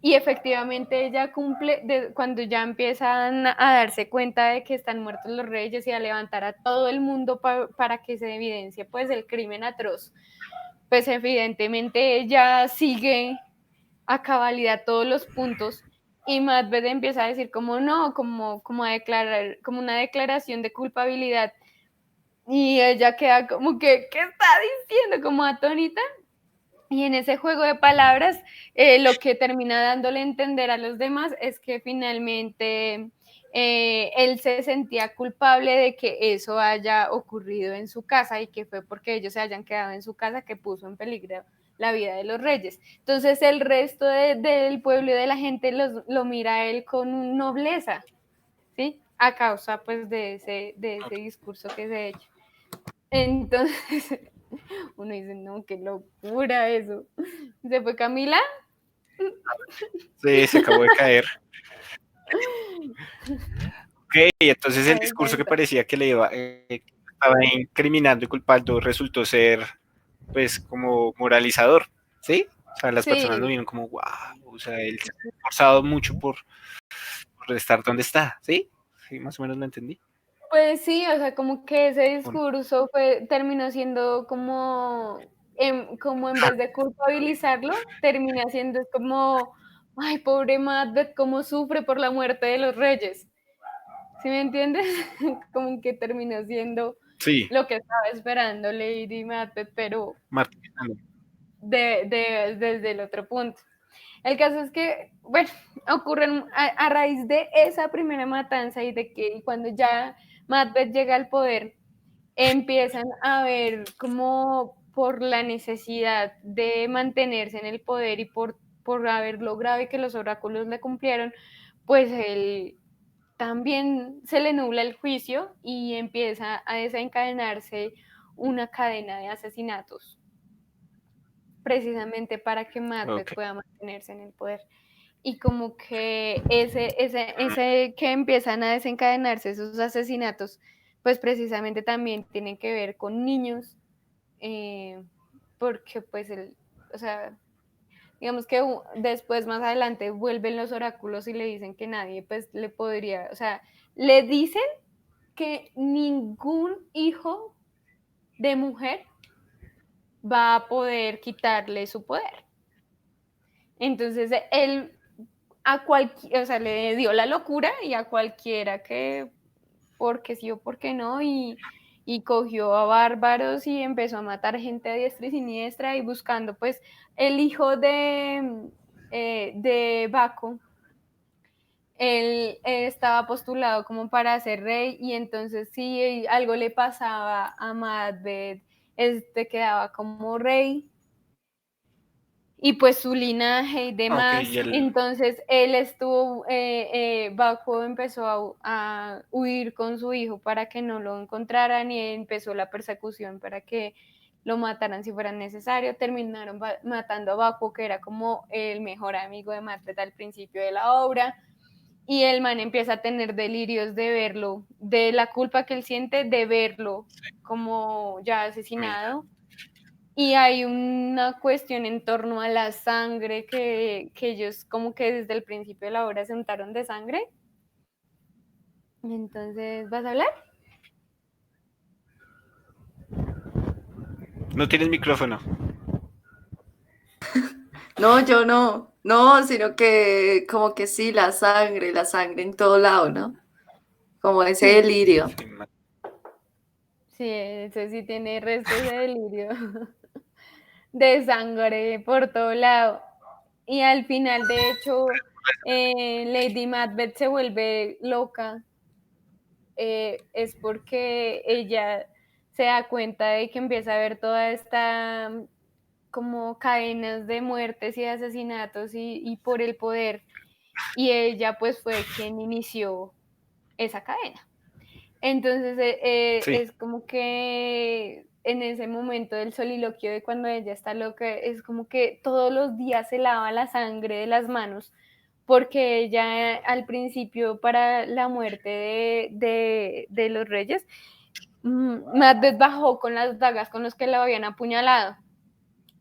Y efectivamente ella cumple, cuando ya empiezan a darse cuenta de que están muertos los reyes y a levantar a todo el mundo para que se evidencie pues el crimen atroz, pues evidentemente ella sigue a cabalidad todos los puntos y Macbeth empieza a decir como no, como a declarar, como una declaración de culpabilidad y ella queda como que, ¿qué está diciendo? Como atónita. Y en ese juego de palabras, lo que termina dándole a entender a los demás es que finalmente él se sentía culpable de que eso haya ocurrido en su casa y que fue porque ellos se hayan quedado en su casa que puso en peligro la vida de los reyes. Entonces el resto del pueblo y de la gente lo mira a él con nobleza, ¿sí? A causa pues de ese discurso que se ha hecho. Entonces uno dice, no, qué locura eso. ¿Se fue Camila? Sí, se acabó de caer. Ok, entonces el discurso que parecía que le estaba incriminando y culpando resultó ser, pues, como moralizador, ¿sí? O sea, las Sí. personas no vieron como, wow, o sea, él se ha esforzado mucho por estar donde está, ¿sí? Sí, más o menos lo entendí. Pues sí, o sea, como que ese discurso terminó siendo como en vez de culpabilizarlo, termina siendo como, ay, pobre Macbeth, cómo sufre por la muerte de los reyes. ¿Sí me entiendes? Como que terminó siendo Sí, lo que estaba esperando Lady Macbeth, pero martirizando. desde el otro punto. El caso es que, bueno, ocurren a raíz de esa primera matanza y de que cuando ya Macbeth llega al poder, empiezan a ver como por la necesidad de mantenerse en el poder y por haber logrado y que los oráculos le cumplieron, pues él también se le nubla el juicio y empieza a desencadenarse una cadena de asesinatos, precisamente para que Macbeth Ok. pueda mantenerse en el poder. Y como que ese que empiezan a desencadenarse esos asesinatos, pues precisamente también tienen que ver con niños, porque pues o sea, digamos que después más adelante vuelven los oráculos y le dicen que nadie pues le podría, o sea, le dicen que ningún hijo de mujer va a poder quitarle su poder. Entonces él o sea, le dio la locura y a cualquiera que porque sí o porque no y cogió a bárbaros y empezó a matar gente a diestra y siniestra y buscando pues el hijo de Baco. Él estaba postulado como para ser rey y entonces si algo le pasaba a Macbeth, quedaba como rey y pues su linaje y Ok, demás. Entonces él Baco empezó a huir con su hijo para que no lo encontraran y empezó la persecución para que lo mataran si fuera necesario. Terminaron matando a Baco, que era como el mejor amigo de Macbeth al principio de la obra. Y el man empieza a tener delirios de verlo, de la culpa que él siente de verlo como ya asesinado. Y hay una cuestión en torno a la sangre que ellos como que desde el principio de la obra se untaron de sangre. Entonces, ¿vas a hablar? No tienes micrófono. No, yo no, sino que como que sí, la sangre en todo lado, ¿no? Como ese Sí, delirio. sí, eso sí tiene restos de delirio, de sangre por todo lado. Y al final, de hecho, Lady Macbeth se vuelve loca, es porque ella se da cuenta de que empieza a ver toda esta como cadenas de muertes y de asesinatos y por el poder. Y ella pues fue quien inició esa cadena. Entonces Sí. es como que en ese momento del soliloquio de cuando ella está loca, es como que todos los días se lava la sangre de las manos, porque ella al principio para la muerte de los reyes, Macbeth bajó con las dagas con los que la habían apuñalado.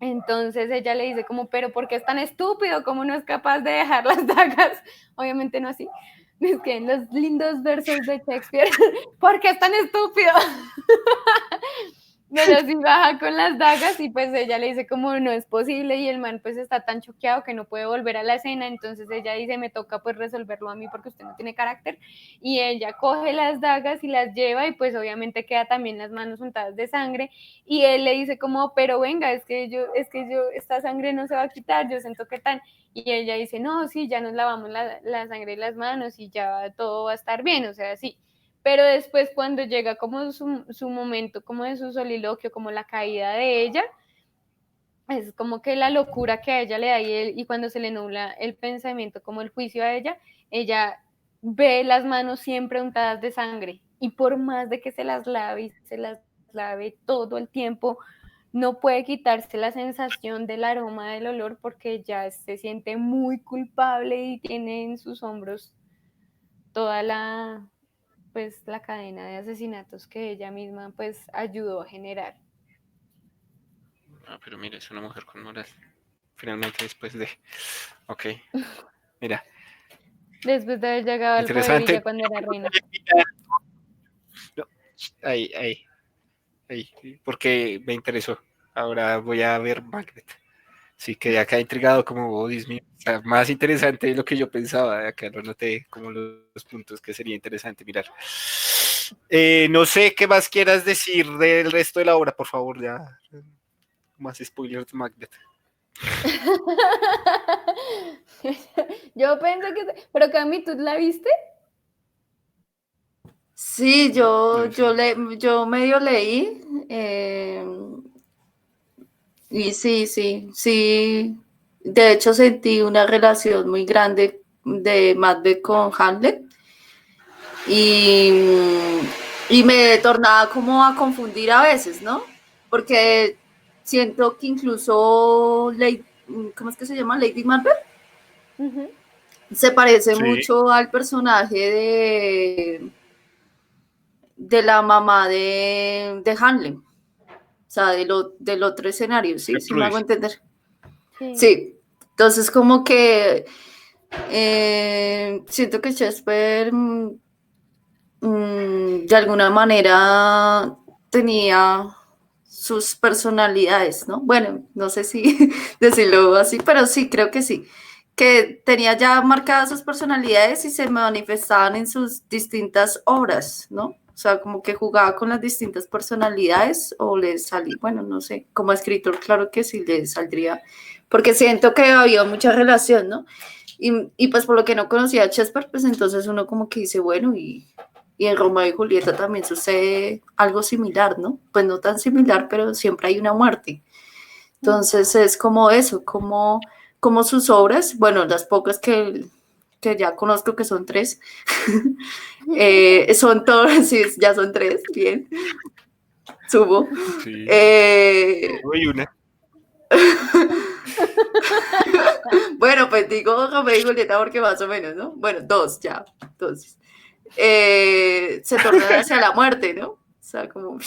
Entonces ella le dice como, pero ¿por qué es tan estúpido? ¿Cómo no es capaz de dejar las dagas? Obviamente no así. Es que en los lindos versos de Shakespeare, ¿por qué es tan estúpido? Pero sí baja con las dagas y pues ella le dice como no es posible y el man pues está tan choqueado que no puede volver a la escena, entonces ella dice me toca pues resolverlo a mí porque usted no tiene carácter y ella coge las dagas y las lleva y pues obviamente queda también las manos untadas de sangre y él le dice como pero venga esta sangre no se va a quitar, yo siento que tan y ella dice no, sí, ya nos lavamos la sangre de las manos y ya todo va a estar bien, o sea, sí. Pero después cuando llega como su momento, como de su soliloquio, como la caída de ella, es como que la locura que a ella le da y cuando se le nubla el pensamiento, como el juicio a ella ve las manos siempre untadas de sangre y por más de que se las lave y se las lave todo el tiempo, no puede quitarse la sensación del aroma del olor porque ya se siente muy culpable y tiene en sus hombros toda pues la cadena de asesinatos que ella misma pues ayudó a generar. Ah, pero mira, es una mujer con moral. finalmente después de... Ok, mira, Después de haber llegado al poder y interesante. ya cuando era reina. No, ahí, porque me interesó. Ahora voy a ver Macbeth. Sí, quedé acá intrigado como, oh, Dios mío, o sea, más interesante de lo que yo pensaba. Acá lo noté como los puntos que sería interesante mirar. No sé qué más quieras decir del resto de la obra, por favor, ya. Más spoilers de Macbeth. Yo pensé que... Pero Cami, ¿tú la viste? Sí, No, sí. yo medio leí y sí. De hecho sentí una relación muy grande de Macbeth con Hamlet y, y me tornaba como a confundir a veces, ¿no? Porque siento que incluso ¿cómo es que se llama? Lady Macbeth Ujú. se parece Sí, mucho al personaje de la mamá de Hamlet. O sea, del otro escenario, ¿sí? ¿Sí me hago Gertrudis. entender? Sí. Sí. Entonces, como que siento que Shakespeare de alguna manera tenía sus personalidades, ¿no? Bueno, no sé si decirlo así, pero sí, creo que sí. Que tenía ya marcadas sus personalidades y se manifestaban en sus distintas obras, ¿no? O sea, como que jugaba con las distintas personalidades o le salía, bueno, no sé, como escritor, claro que sí le saldría, porque siento que había mucha relación, ¿no? Y pues por lo que no conocía a Shakespeare, pues entonces uno como que dice, bueno, y en Romeo y Julieta también sucede algo similar, ¿no? Pues no tan similar, pero siempre hay una muerte. Entonces es como eso, como sus obras, bueno, las pocas que ya conozco, que son tres, son todas, sí, ya son tres, bien, subo. Sí. Eh, Uy, una. bueno, pues digo Romeo y Julieta porque más o menos, ¿no? Bueno, dos ya, entonces. Se tornan hacia la muerte, ¿no? O sea, como...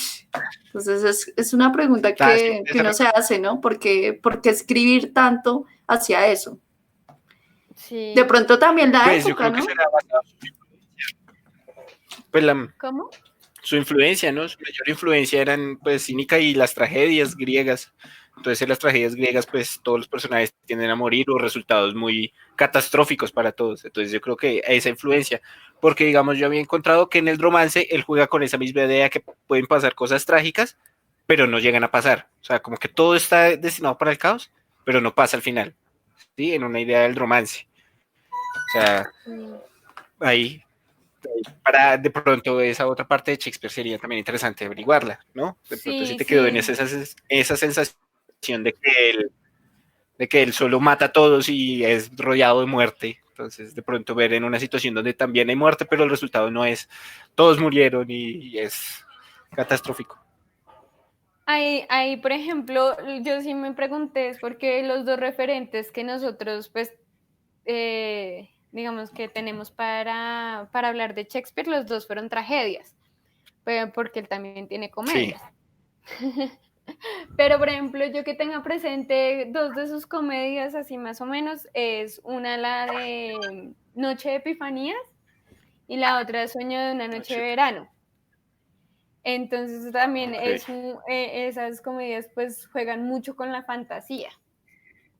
Entonces es una pregunta Ah, sí, que uno se hace, ¿no? ¿Por qué escribir tanto hacia eso? De Sí. pronto también la pues yo época, creo que ¿no? será basado pues ¿Cómo? su influencia, ¿no? Su mayor influencia eran pues cínica y las tragedias griegas. Entonces en las tragedias griegas pues todos los personajes tienden a morir o resultados muy catastróficos para todos. Entonces yo creo que esa influencia, porque digamos yo había encontrado que en el romance él juega con esa misma idea que pueden pasar cosas trágicas, pero no llegan a pasar. O sea, como que todo está destinado para el caos, pero no pasa al final, ¿sí? En una idea del romance. O sea, Sí. ahí para de pronto esa otra parte de Shakespeare sería también interesante averiguarla, ¿no? De pronto si Sí, te quedó en sí. esa sensación de que él solo mata a todos y es rodeado de muerte. Entonces, de pronto ver en una situación donde también hay muerte, pero el resultado no es todos murieron y es catastrófico. Ahí, por ejemplo, yo sí me pregunté, es porque los dos referentes que nosotros, pues, digamos que tenemos para hablar de Shakespeare, los dos fueron tragedias, pero porque él también tiene Sí, comedias. Pero, por ejemplo, yo que tenga presente dos de sus comedias, así más o menos, es una la de Noche de Epifanías y la otra es Sueño de una noche de verano. Entonces también ok. esas comedias pues juegan mucho con la fantasía.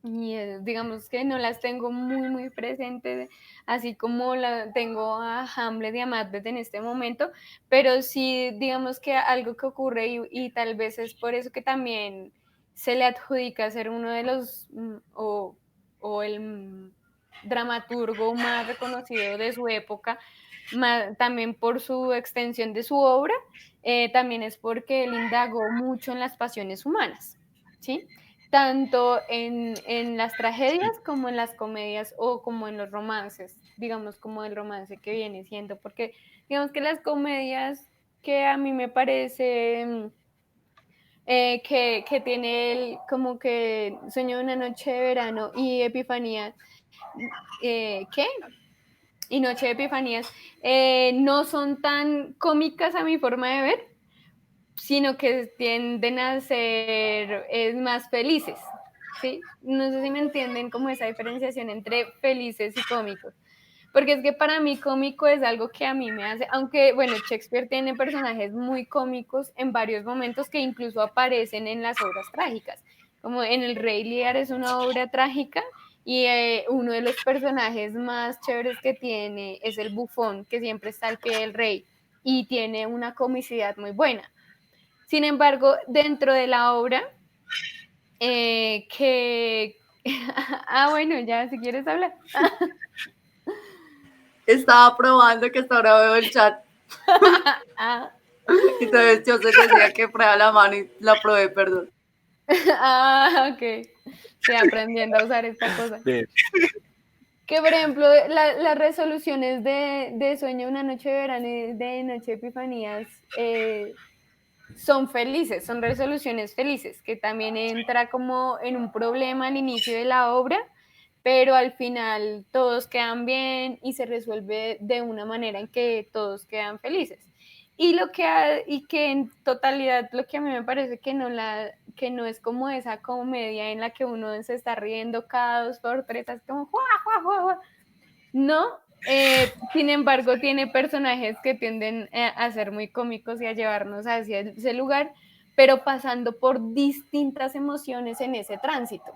Y digamos que no las tengo muy, muy presentes, así como la tengo a Hamlet y a Macbeth en este momento, pero sí, digamos que algo que ocurre y tal vez es por eso que también se le adjudica ser uno de los, o el dramaturgo más reconocido de su época, también por su extensión de su obra, también es porque él indagó mucho en las pasiones humanas, ¿sí? Tanto en las tragedias como en las comedias o como en los romances, digamos como el romance que viene siendo, porque digamos que las comedias que a mí me parece que tiene el, como que Sueño de una noche de verano y Epifanía, ¿qué? Y Noche de Epifanías, no son tan cómicas a mi forma de ver, sino que tienden a ser más felices. ¿sí? No sé si me entienden como esa diferenciación entre felices y cómicos. Porque es que para mí cómico es algo que a mí me hace, aunque bueno, Shakespeare tiene personajes muy cómicos en varios momentos que incluso aparecen en las obras trágicas, como en El Rey Lear es una obra trágica y uno de los personajes más chéveres que tiene es el bufón, que siempre está al pie del rey y tiene una comicidad muy buena. Sin embargo, dentro de la obra, que... ah, bueno, ya, si quieres hablar. Estaba probando que hasta ahora veo el chat. ah. Entonces yo se decía que prueba la mano y la probé, perdón. Ah, ok. Estoy aprendiendo a usar esta cosa. Bien. Que, por ejemplo, las resoluciones de Sueño una noche de verano y de Noche de Epifanías son felices, son resoluciones felices, que también entra como en un problema al inicio de la obra, pero al final todos quedan bien y se resuelve de una manera en que todos quedan felices. Y que en totalidad lo que a mí me parece que no es como esa comedia en la que uno se está riendo cada 2 por 3, es como ¡juá, juá, juá, juá! No, sin embargo tiene personajes que tienden a ser muy cómicos y a llevarnos hacia ese lugar, pero pasando por distintas emociones en ese tránsito.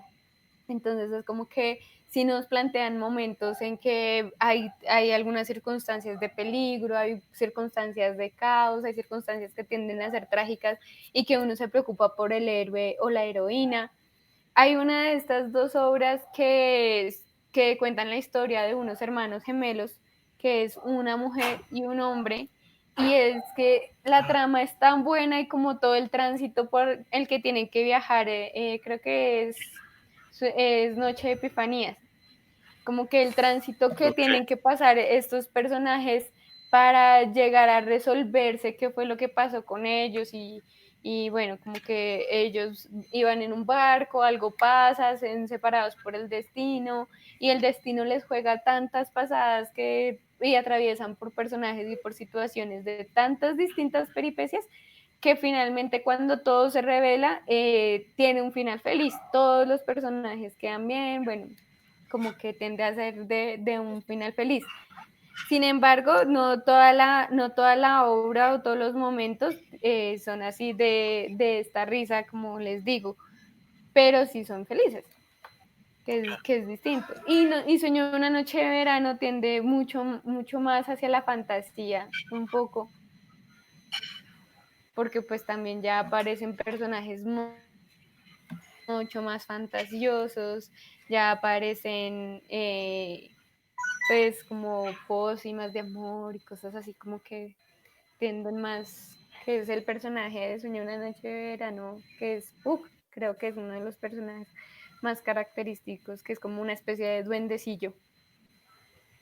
Entonces es como que si nos plantean momentos en que hay algunas circunstancias de peligro, hay circunstancias de caos, hay circunstancias que tienden a ser trágicas y que uno se preocupa por el héroe o la heroína. Hay una de estas 2 obras que cuentan la historia de unos hermanos gemelos, que es una mujer y un hombre, y es que la trama es tan buena y como todo el tránsito por el que tienen que viajar, creo que es Noche de Epifanías, como que el tránsito que tienen que pasar estos personajes para llegar a resolverse qué fue lo que pasó con ellos y bueno, como que ellos iban en un barco, algo pasa, se ven separados por el destino y el destino les juega tantas pasadas y atraviesan por personajes y por situaciones de tantas distintas peripecias que finalmente cuando todo se revela tiene un final feliz, todos los personajes quedan bien, bueno, como que tiende a ser de un final feliz. Sin embargo, no toda la obra o todos los momentos son así de esta risa, como les digo, pero sí son felices, que es distinto. Y Sueño una noche de verano tiende mucho más hacia la fantasía, un poco, porque pues también ya aparecen personajes mucho más fantasiosos, ya aparecen pues como pócimas de amor y cosas así como que tienden más, que es el personaje de Sueño una noche de verano, que es Puck, creo que es uno de los personajes más característicos, que es como una especie de duendecillo.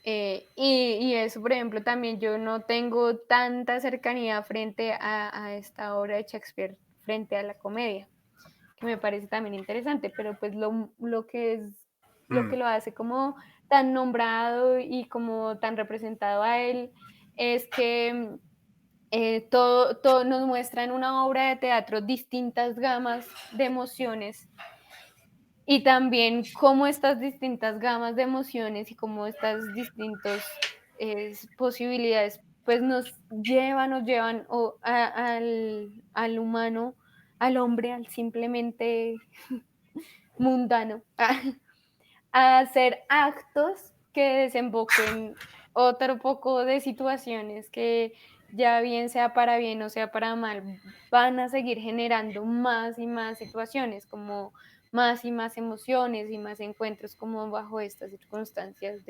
Y eso, por ejemplo, también yo no tengo tanta cercanía frente a esta obra de Shakespeare, frente a la comedia, que me parece también interesante, pero pues lo que es, lo que lo hace como tan nombrado y como tan representado a él, es que todo nos muestra en una obra de teatro distintas gamas de emociones y también cómo estas distintas gamas de emociones y cómo estas distintas posibilidades pues nos llevan al humano, al hombre, al simplemente mundano, a hacer actos que desemboquen otro poco de situaciones que ya bien sea para bien o sea para mal, van a seguir generando más y más situaciones, como más y más emociones y más encuentros como bajo estas circunstancias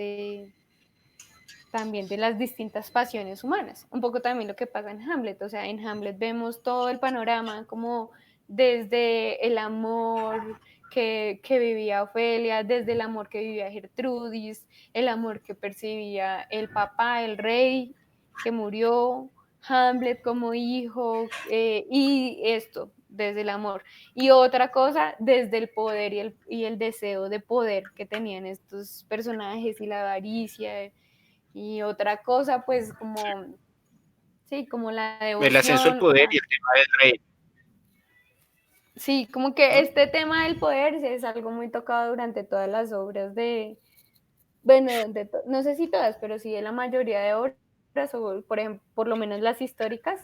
también de las distintas pasiones humanas. Un poco también lo que pasa en Hamlet, o sea, en Hamlet vemos todo el panorama como desde el amor que vivía Ofelia, desde el amor que vivía Gertrudis, el amor que percibía el papá, el rey que murió, Hamlet como hijo, y esto desde el amor. Y otra cosa desde el poder y el deseo de poder que tenían estos personajes y la avaricia. Y otra cosa, pues como, sí, como la El ascenso al devoción. poder y el tema del rey. Sí, como que este tema del poder es algo muy tocado durante todas las obras bueno, no sé si todas, pero sí de la mayoría de obras, o por ejemplo, por lo menos las históricas,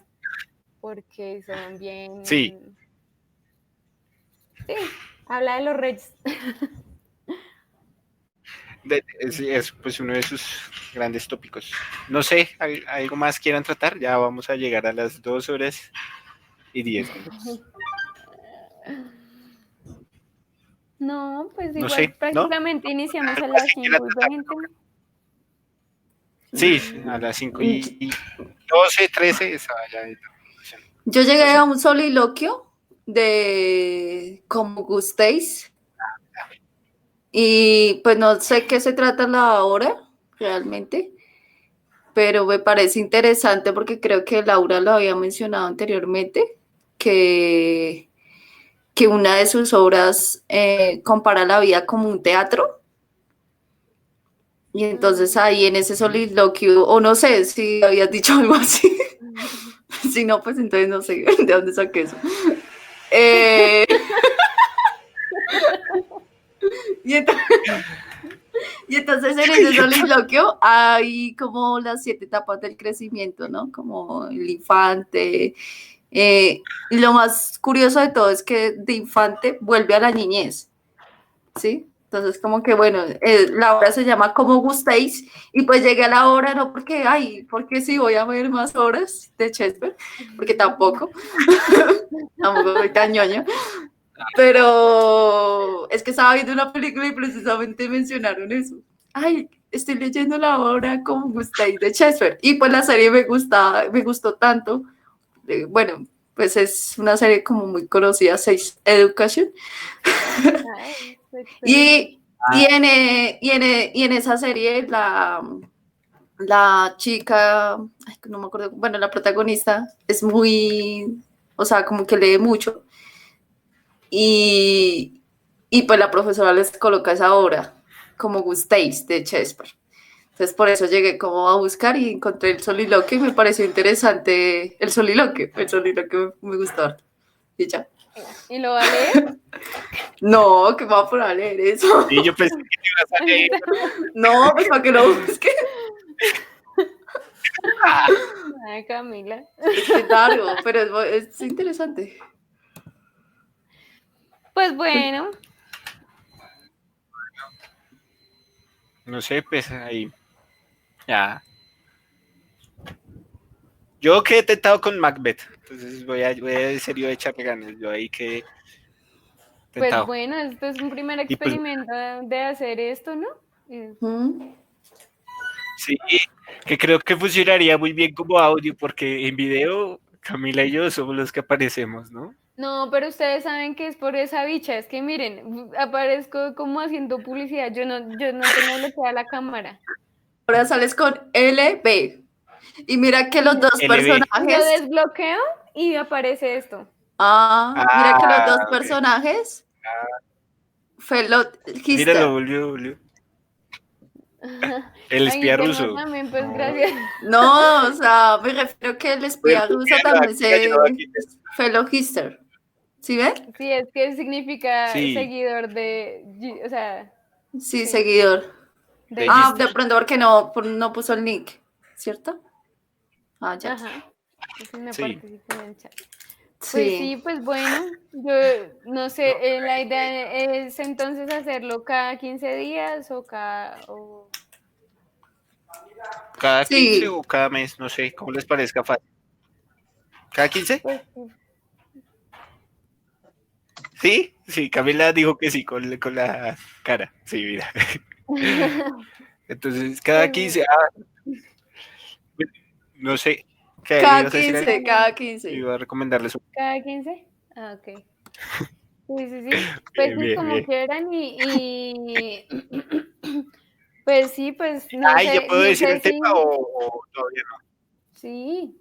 porque son Sí, bien, sí, habla de los reyes. es pues uno de sus grandes tópicos. No sé, ¿algo más quieran tratar? Ya vamos a llegar a las 2 horas y 10 minutos. No, pues No igual sé, ¿no? prácticamente iniciamos a ¿Algo más las que quieran tratar? 5:20. Sí, a las 5:12, 13 estaba ya. Yo llegué No sé. a un soliloquio de Como gustéis y pues no sé qué se trata la obra realmente, pero me parece interesante porque creo que Laura lo había mencionado anteriormente, que una de sus obras compara la vida como un teatro. Y entonces ahí en ese soliloquio, o no sé si habías dicho algo así, si no, pues entonces no sé de dónde saqué eso. Eh, y, entonces, y entonces en ese soliloquio hay como las 7 etapas del crecimiento, ¿no? Como el infante. Y lo más curioso de todo es que de infante vuelve a la niñez, ¿sí? Entonces, como que bueno, la obra se llama Como gustéis, y pues llegué a la obra no porque, ay, porque sí voy a ver más obras de Shakespeare, porque tampoco, tampoco soy tan ñoña, pero es que estaba viendo una película y precisamente mencionaron eso. Ay, estoy leyendo la obra Como gustéis de Shakespeare, y pues la serie me gustó tanto, bueno, pues es una serie como muy conocida, Sex Education. Ay, excelente. Y en esa serie la chica, ay, no me acuerdo, bueno, la protagonista es muy, o sea, como que lee mucho y, y pues la profesora les coloca esa obra como gustéis de Shakespeare. Entonces por eso llegué como a buscar y encontré el soliloquio y me pareció interesante el soliloquio me gustó harto. Y ya. ¿Y lo va a leer? No, que me va a poner a leer eso. Y yo pensé que te ibas a leer. No, pues para que lo busque. Ay, Camila. Es que es largo, pero es interesante. Pues bueno, No sé, pues ahí. Ya. Yo quedé tentado con Macbeth. Entonces voy a en serio echarle ganas. Yo ahí quedé pues tentado. bueno, esto es un primer Y pues experimento de hacer esto, ¿no? ¿Mm? sí, que creo que funcionaría muy bien como audio, porque en video Camila y yo somos los que aparecemos, ¿no? No, pero ustedes saben que es por esa bicha, es que miren, aparezco como haciendo publicidad, yo no tengo bloqueada la cámara. Ahora sales con LB. Y mira que los dos LB. Lo personajes. desbloqueo y aparece esto. Mira que los Ah, dos ok. personajes. Fellow Míralo, Hister. volvió. El Ay, espía interno ruso. también, pues No, gracias. No, o sea, me refiero que el pues, espía ruso míralo, también aquí ayudó se. aquí. Fellow Hister. ¿Sí ven? Sí, es que significa Sí, seguidor o sea, Sí, sí, seguidor. de De Gister. pronto porque no puso el nick, ¿cierto? Ya. Ajá, ese me sí. participó en el chat. Pues Sí. sí, pues bueno, yo no sé, la idea es entonces hacerlo cada 15 días o ¿Cada 15 Sí. o cada mes? No sé, ¿cómo les parezca fácil? ¿Cada 15? pues sí. Sí, sí, Camila dijo que sí con la cara. Sí, mira. Entonces, cada Pues 15, no sé, ¿qué le Cada ibas a decir a alguien? 15, cada 15. Iba a recomendarles un... cada 15. Ah, ok. Sí, sí, sí. Pues Bien, sí, bien, como bien. quieran y pues sí, pues no Ay, ¿ya sé, puedo no decir sé el si, tema o todavía no? sí,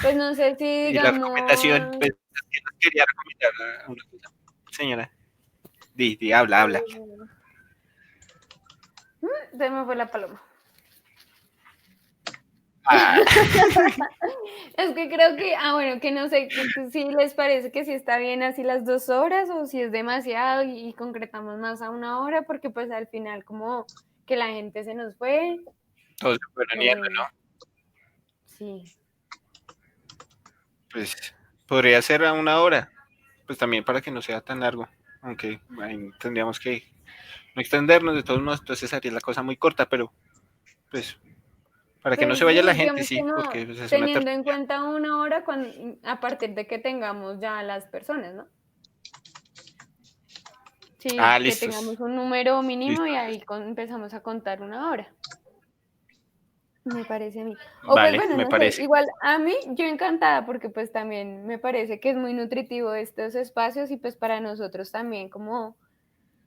pues no sé si Y la recomendación, digamos, pues, es que nos quería recomendar una cosa. Señora, habla. se me fue la paloma. Ah, Es que creo que, bueno, que no sé si les parece que si está bien así las 2 horas o si es demasiado y concretamos más a 1 hora, porque pues al final como que la gente se nos fue. todos se fueron yendo, ¿no? Sí. Pues podría ser a 1 hora, pues también para que no sea tan largo, aunque ahí tendríamos que no extendernos de todos modos, entonces haría la cosa muy corta, pero pues para que no se Pues vaya la sí, gente, digamos sí, que no, porque pues, es una teniendo en cuenta 1 hora a partir de que tengamos ya las personas, ¿no? Sí, que listos, tengamos un número mínimo y listo, ahí empezamos a contar 1 hora. Me parece a mí. O pues vale, bueno, me no sé, parece. igual a mí yo encantada porque pues también me parece que es muy nutritivo estos espacios y pues para nosotros también como